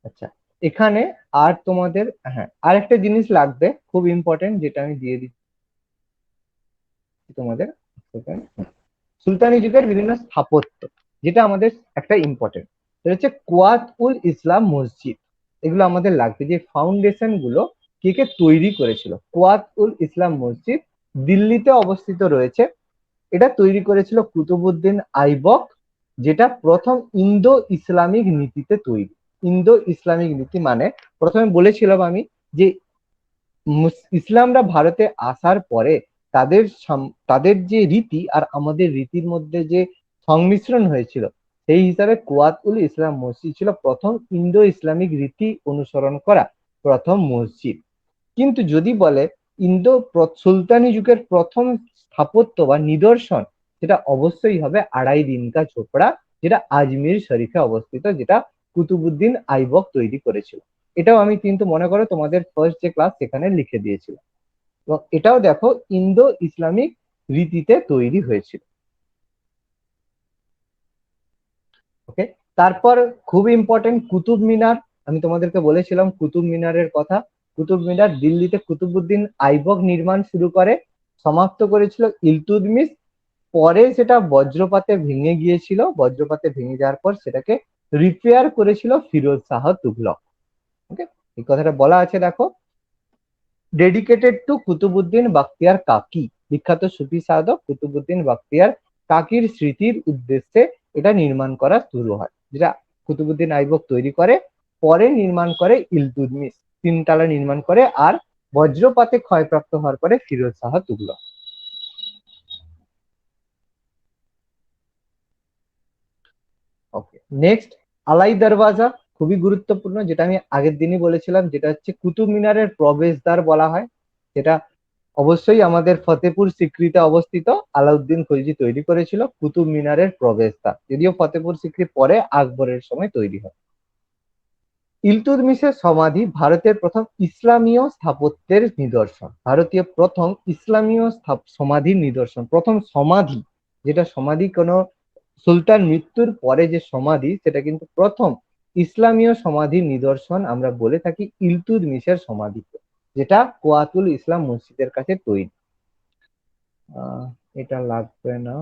[SPEAKER 2] আচ্ছা, এখানে আর তোমাদের, হ্যাঁ, আর একটা জিনিস লাগবে খুব ইম্পর্টেন্ট, যেটা আমি দিয়ে দিচ্ছি তোমাদের। সুলতানি যুগের বিভিন্ন স্থাপত্য, যেটা আমাদের একটা ইম্পর্টেন্ট, সেটা হচ্ছে কুয়াত উল ইসলাম মসজিদ। এগুলো আমাদের লাগবে, যে ফাউন্ডেশন গুলো কে কে তৈরি করেছিল। কুয়াত উল ইসলাম মসজিদ দিল্লিতে অবস্থিত রয়েছে। এটা তৈরি করেছিল কুতুবুদ্দিন আইবক, যেটা প্রথম ইন্দো ইসলামিক নীতিতে তৈরি। ইন্দো ইসলামিক রীতি মানে প্রথমে বলেছিলাম আমি যে ইসলামরা ভারতে আসার পরে তাদের যে রীতি আর আমাদের রীতির মধ্যে যে সংমিশ্রণ হয়েছিল, সেই হিসাবে কুয়াতুল ইসলাম মসজিদ ছিল প্রথম ইন্দো ইসলামিক রীতি অনুসরণ করা প্রথম মসজিদ। কিন্তু যদি বলে সুলতানি যুগের প্রথম স্থাপত্য বা নিদর্শন, সেটা অবশ্যই হবে আড়াই দিনকা ঝোপড়া, যেটা আজমির শরীফে অবস্থিত, যেটা কুতুবুদ্দিন আইবক তৈরি করেছিল। এটাও আমি কিন্তু মনে করো তোমাদের ফার্স্ট যে ক্লাস সেখানে লিখে দিয়েছিলাম। এবং এটাও দেখো ইন্দো ইসলামিক রীতিতে তৈরি হয়েছিল। ওকে, তারপর খুব ইম্পর্টেন্ট কুতুব মিনার। আমি তোমাদেরকে বলেছিলাম কুতুব মিনারের কথা। কুতুব মিনার দিল্লিতে কুতুবুদ্দিন আইবক নির্মাণ শুরু করে, সমাপ্ত করেছিল ইলতুৎমিশ। পরে সেটা বজ্রপাতে ভেঙে গিয়েছিল, বজ্রপাতে ভেঙে যাওয়ার পর সেটাকে রিপেয়ার করেছিল ফিরোজ শাহ তুগলক। ওকে, এই কথাটা বলা আছে দেখো, ডেডিকেটেড টু কুতুবুদ্দিন বাখতিয়ার কাকি, বিখ্যাত সুফি সাধক কুতুবুদ্দিন বাখতিয়ার কাকির স্মৃতির উদ্দেশ্যে এটা নির্মাণ করা শুরু হয়, যেটা কুতুবুদ্দিন আইবক তৈরি করে, পরে নির্মাণ করে ইলতুৎমিশ, 3 তলা নির্মাণ করে, আর বজ্রপাতে ক্ষয়প্রাপ্ত হওয়ার পরে ফিরোজ শাহ তুগলক। ওকে, নেক্সট আলাই দরওয়াজা, খুবই গুরুত্বপূর্ণ, যেটা আমি আগের দিনই বলেছিলাম, যেটা হচ্ছে কুতুব মিনারের প্রবেশদ্বার বলা হয়। যেটা অবশ্যই আমাদের ফতেপুর সিক্রিতে অবস্থিত, আলাউদ্দিন খলজি তৈরি করেছিল কুতুব মিনারের প্রবেশদ্বার, যদিও ফতেপুর সিক্রি পরে আকবরের সময় তৈরি হয়। ইলতুৎমিশের সমাধি ভারতের প্রথম ইসলামীয় স্থাপত্যের নিদর্শন, ভারতীয় প্রথম ইসলামীয় সমাধির নিদর্শন, প্রথম সমাধি, যেটা সমাধি কোনো সুলতান মৃত্যুর পরে যে সমাধি, সেটা কিন্তু প্রথম ইসলামীয় সমাধির নিদর্শন আমরা বলে থাকি ইলতুৎমিশের সমাধি, যেটা কুয়াতুল ইসলাম মসজিদের কাছে তৈরি। এটা লাগবে না।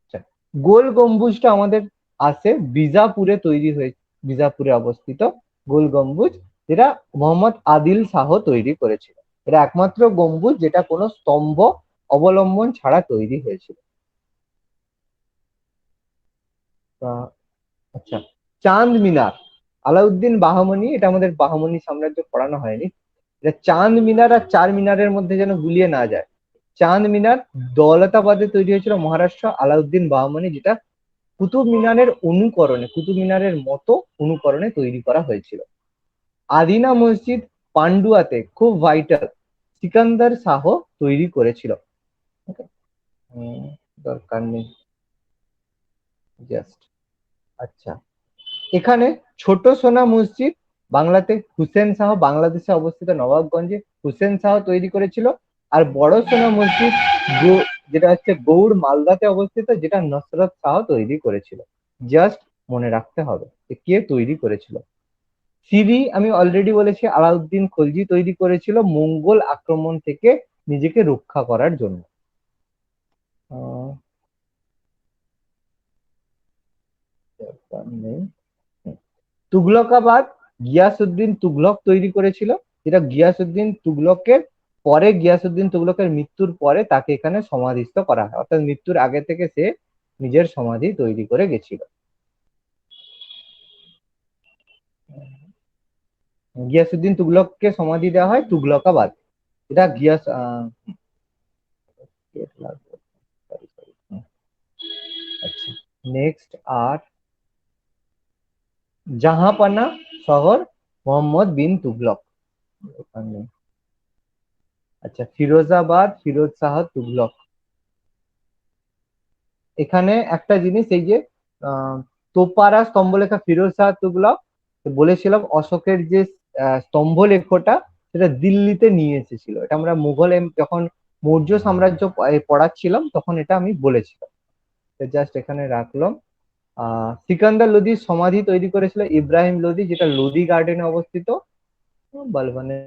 [SPEAKER 2] আচ্ছা, গোল গম্বুজটা আমাদের আছে বিজাপুরে তৈরি হয়েছে, বিজাপুরে অবস্থিত গোল গম্বুজ, যেটা মোহাম্মদ আদিল শাহ তৈরি করেছিল। এটা একমাত্র গম্বুজ যেটা কোনো স্তম্ভ অবলম্বন ছাড়া তৈরি হয়েছিল। আচ্ছা, চাঁদ মিনার, আলাউদ্দিন বাহমনি, এটা আমাদের বাহমনি সাম্রাজ্য পড়ানো হয়নি। এটা চাঁদ মিনার আর চার মিনারের মধ্যে যেন গুলিয়ে না যায়। চাঁদ মিনার দৌলতাবাদে তৈরি হয়েছিল মহারাষ্ট্র, আলাউদ্দিন বাহমনি, যেটা কুতুব মিনারের অনুকরণে, কুতুব মিনারের মতো অনুকরণে তৈরি করা হয়েছিল। আদিনা মসজিদ পান্ডুয়াতে, খুব ভাইটাল, সিকান্দার শাহ তৈরি করেছিল। দরকার নেই, জাস্ট। আচ্ছা, এখানে ছোট সোনা মসজিদ, বাংলাতে হুসেন শাহ, বাংলাদেশে অবস্থিত নবাবগঞ্জে হুসেন শাহ তৈরি করেছিল। আর বড় সোনা মসজিদ যেটা হচ্ছে গৌড় মালদাতে অবস্থিত, যেটা নসরত শাহ তৈরি করেছিল। জাস্ট মনে রাখতে হবে যে কে তৈরি করেছিল। সিরি আমি অলরেডি বলেছি আলাউদ্দিন খলজি তৈরি করেছিল মঙ্গল আক্রমণ থেকে নিজেকে রক্ষা করার জন্য। নেই। তুগলকাবাদ গিয়াসউদ্দিন তুগলক তৈরি করেছিল, যেটা গিয়াসউদ্দিন তুগলকের পরে, গিয়াসউদ্দিন তুগলকের মৃত্যুর পরে তাকে এখানে সমাধিস্থ করা হয়, অর্থাৎ মৃত্যুর আগে থেকে সে নিজের সমাধি তৈরি করে গেছিল। গিয়াসউদ্দিন তুগলককে সমাধি দেওয়া হয় তুগলকাবাদ, এটা আচ্ছা, নেক্সট আর জাহাপানা শহর মোহাম্মদ বিন তুগলক। আচ্ছা, ফিরোজাবাদ ফিরোজ শাহ তুগলক। এখানে একটা জিনিস, এই যে তোপারা স্তম্ভলেখা ফিরোজ শাহ তুগলক, বলেছিলাম অশোকের যে স্তম্ভলেখটা, সেটা দিল্লিতে নিয়ে এসেছিল। এটা আমরা যখন মৌর্য সাম্রাজ্য পড়াচ্ছিলাম তখন এটা আমি বলেছিলাম, জাস্ট এখানে রাখলাম। সিকান্দার লোদির সমাধি তৈরি করেছিল ইব্রাহিম লোদি, যেটা লোদি গার্ডেনে অবস্থিত, বলবানে।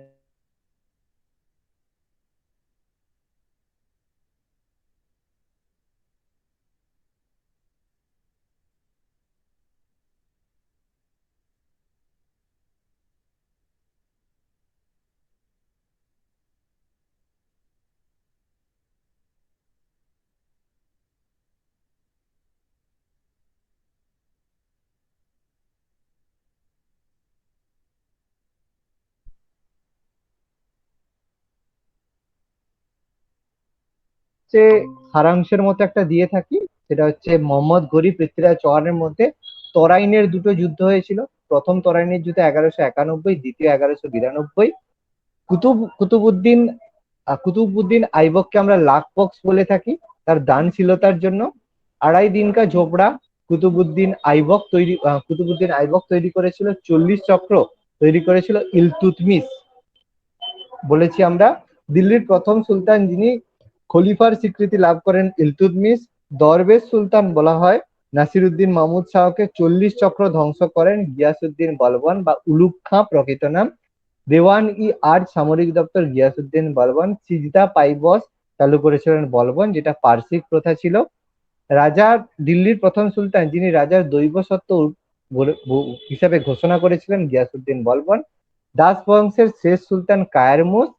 [SPEAKER 2] হচ্ছে সারাংশের মতো একটা দিয়ে থাকি, সেটা হচ্ছে মোহাম্মদ ঘুরি পৃথ্বীরাজ চৌহানের মধ্যে তরাইনের দুটো যুদ্ধ হয়েছিল। প্রথম তরাইনের যুদ্ধ 1191, দ্বিতীয় 1192। কুতুবউদ্দিন আইবককে আমরা লাখ বক্স বলে থাকি তার দানশীলতার জন্য। আড়াই দিন কা ঝোপড়া কুতুবউদ্দিন আইবক তৈরি করেছিল। 40 চক্র তৈরি করেছিল ইলতুৎমিশ। বলেছি আমরা দিল্লির প্রথম সুলতান যিনি খলিফার স্বীকৃতি লাভ করেন ইলতুৎমিশ। দরবেশ সুলতান বলা হয় নাসিরউদ্দিন মাহমুদ শাহকে। 40 চক্র ধ্বংস করেন গিয়াসউদ্দিন বলবন বা উলুগ খাঁ প্রকৃত নাম। দেওয়ান-ই-আর্জ সামরিক দপ্তর গিয়াসউদ্দিন বলবন। সিজদা পাইবস চালু করেছিলেন বলবন, যেটা পার্সিক প্রথা ছিল। দিল্লির প্রথম সুলতান যিনি রাজার দৈব সত্ত্ব হিসাবে ঘোষণা করেছিলেন গিয়াসউদ্দিন বলবন। দাস বংশের শেষ সুলতান কায়ারমুস।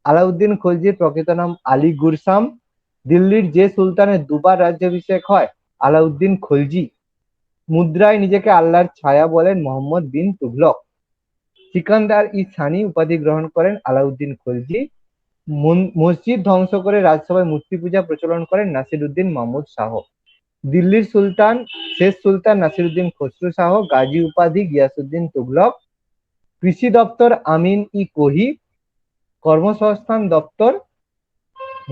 [SPEAKER 2] আলাউদ্দিন খলজির প্রকৃত নাম আলী গুরসাম। দিল্লির যে সুলতানের দুবার রাজ্যাভিষেক হয় আলাউদ্দিন খলজি। মুদ্রায় নিজেকে আল্লাহর ছায়া বলেন মোহাম্মদ বিন তুগলক। সিকান্দার-ই-সানি উপাধি গ্রহণ করেন আলাউদ্দিন খলজি। মসজিদ ধ্বংস করে রাজসভায় মূর্তি পূজা প্রচলন করেন নাসিরউদ্দিন মাহমুদ শাহ। দিল্লির শেষ সুলতান নাসিরউদ্দিন খসরু শাহ। গাজী উপাধি গিয়াসউদ্দিন তুগলক। কৃষি দপ্তর আমিন-ই-কোহি। কর্মসংস্থান দপ্তর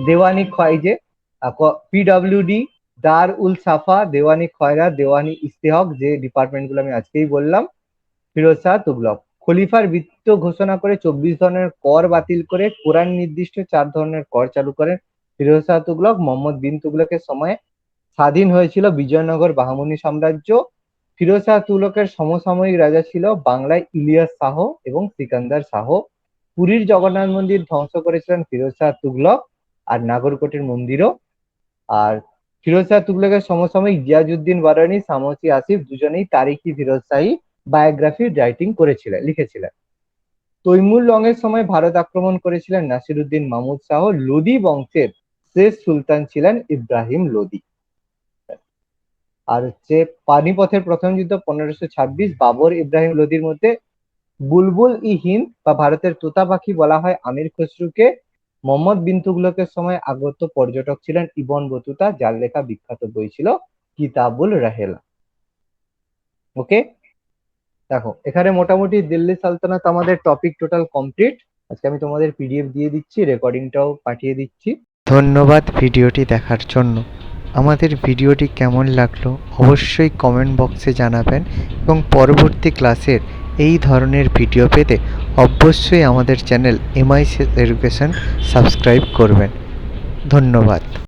[SPEAKER 2] দেওয়ানি খোয়াইজে। পিডব্লিউডি দার উল সাফা, দেওয়ানি খয়রাত, দেওয়ানি ইস্তেহক, যে ডিপার্টমেন্ট গুলো আমি আজকেই বললাম। ফিরোজ শাহ তুগলক খলিফার বৃত্ত ঘোষণা করে 24 ধরনের কর বাতিল করে কোরআন নির্দিষ্ট 4 ধরনের কর চালু করেন ফিরোজ শাহ তুগলক। মোহাম্মদ বিন তুগলকের সময়ে স্বাধীন হয়েছিল বিজয়নগর বাহমনি সাম্রাজ্য। ফিরোজ শাহ তুগলকের সমসাময়িক রাজা ছিল বাংলায় ইলিয়াস শাহ এবং সিকান্দার শাহ। পুরীর জগন্নাথ মন্দির ধ্বংস করেছিলেন ফিরোজ শাহ তুগলক, আর নাগরকোটের মন্দিরও। আর ফিরোজ শাহ তুগলকের সমসাময়িক গিয়াসউদ্দিন বারানি, সামসি আসিফ দুজনেই তারিখি ফিরোজ শাহী বায়োগ্রাফি লিখেছিলেন। তৈমুর লংয়ের সময় ভারত আক্রমণ করেছিলেন নাসিরউদ্দিন মাহমুদ শাহ। লোদি বংশের শেষ সুলতান ছিলেন ইব্রাহিম লোদি। আর হচ্ছে পানিপথের প্রথম যুদ্ধ 1526। বাবর ইব্রাহিম লোদির মধ্যে বুলবুল-ই-হিন্দ বা ভারতের তোতা পাখি বলা হয় আমির খসরুকে। মোহাম্মদ বিন তুগলকের সময় আগত পর্যটক ছিলেন ইবন বতুতা, যার লেখা বিখ্যাত বই ছিল কিতাবুল রাহেলা। ওকে, দেখো এখানে মোটামুটি দিল্লি সালতানাত আমাদের টপিক টোটাল কমপ্লিট। আজকে আমি তোমাদের পিডিএফ দিয়ে দিচ্ছি, রেকর্ডিংটাও পাঠিয়ে দিচ্ছি।
[SPEAKER 1] ধন্যবাদ ভিডিওটি দেখার জন্য। আমাদের ভিডিওটি কেমন লাগলো অবশ্যই কমেন্ট বক্সে জানাবেন এবং পরবর্তী ক্লাসের এই ধরনের ভিডিও পেতে অবশ্যই আমাদের চ্যানেল MICS এডুকেশন সাবস্ক্রাইব করবেন। ধন্যবাদ।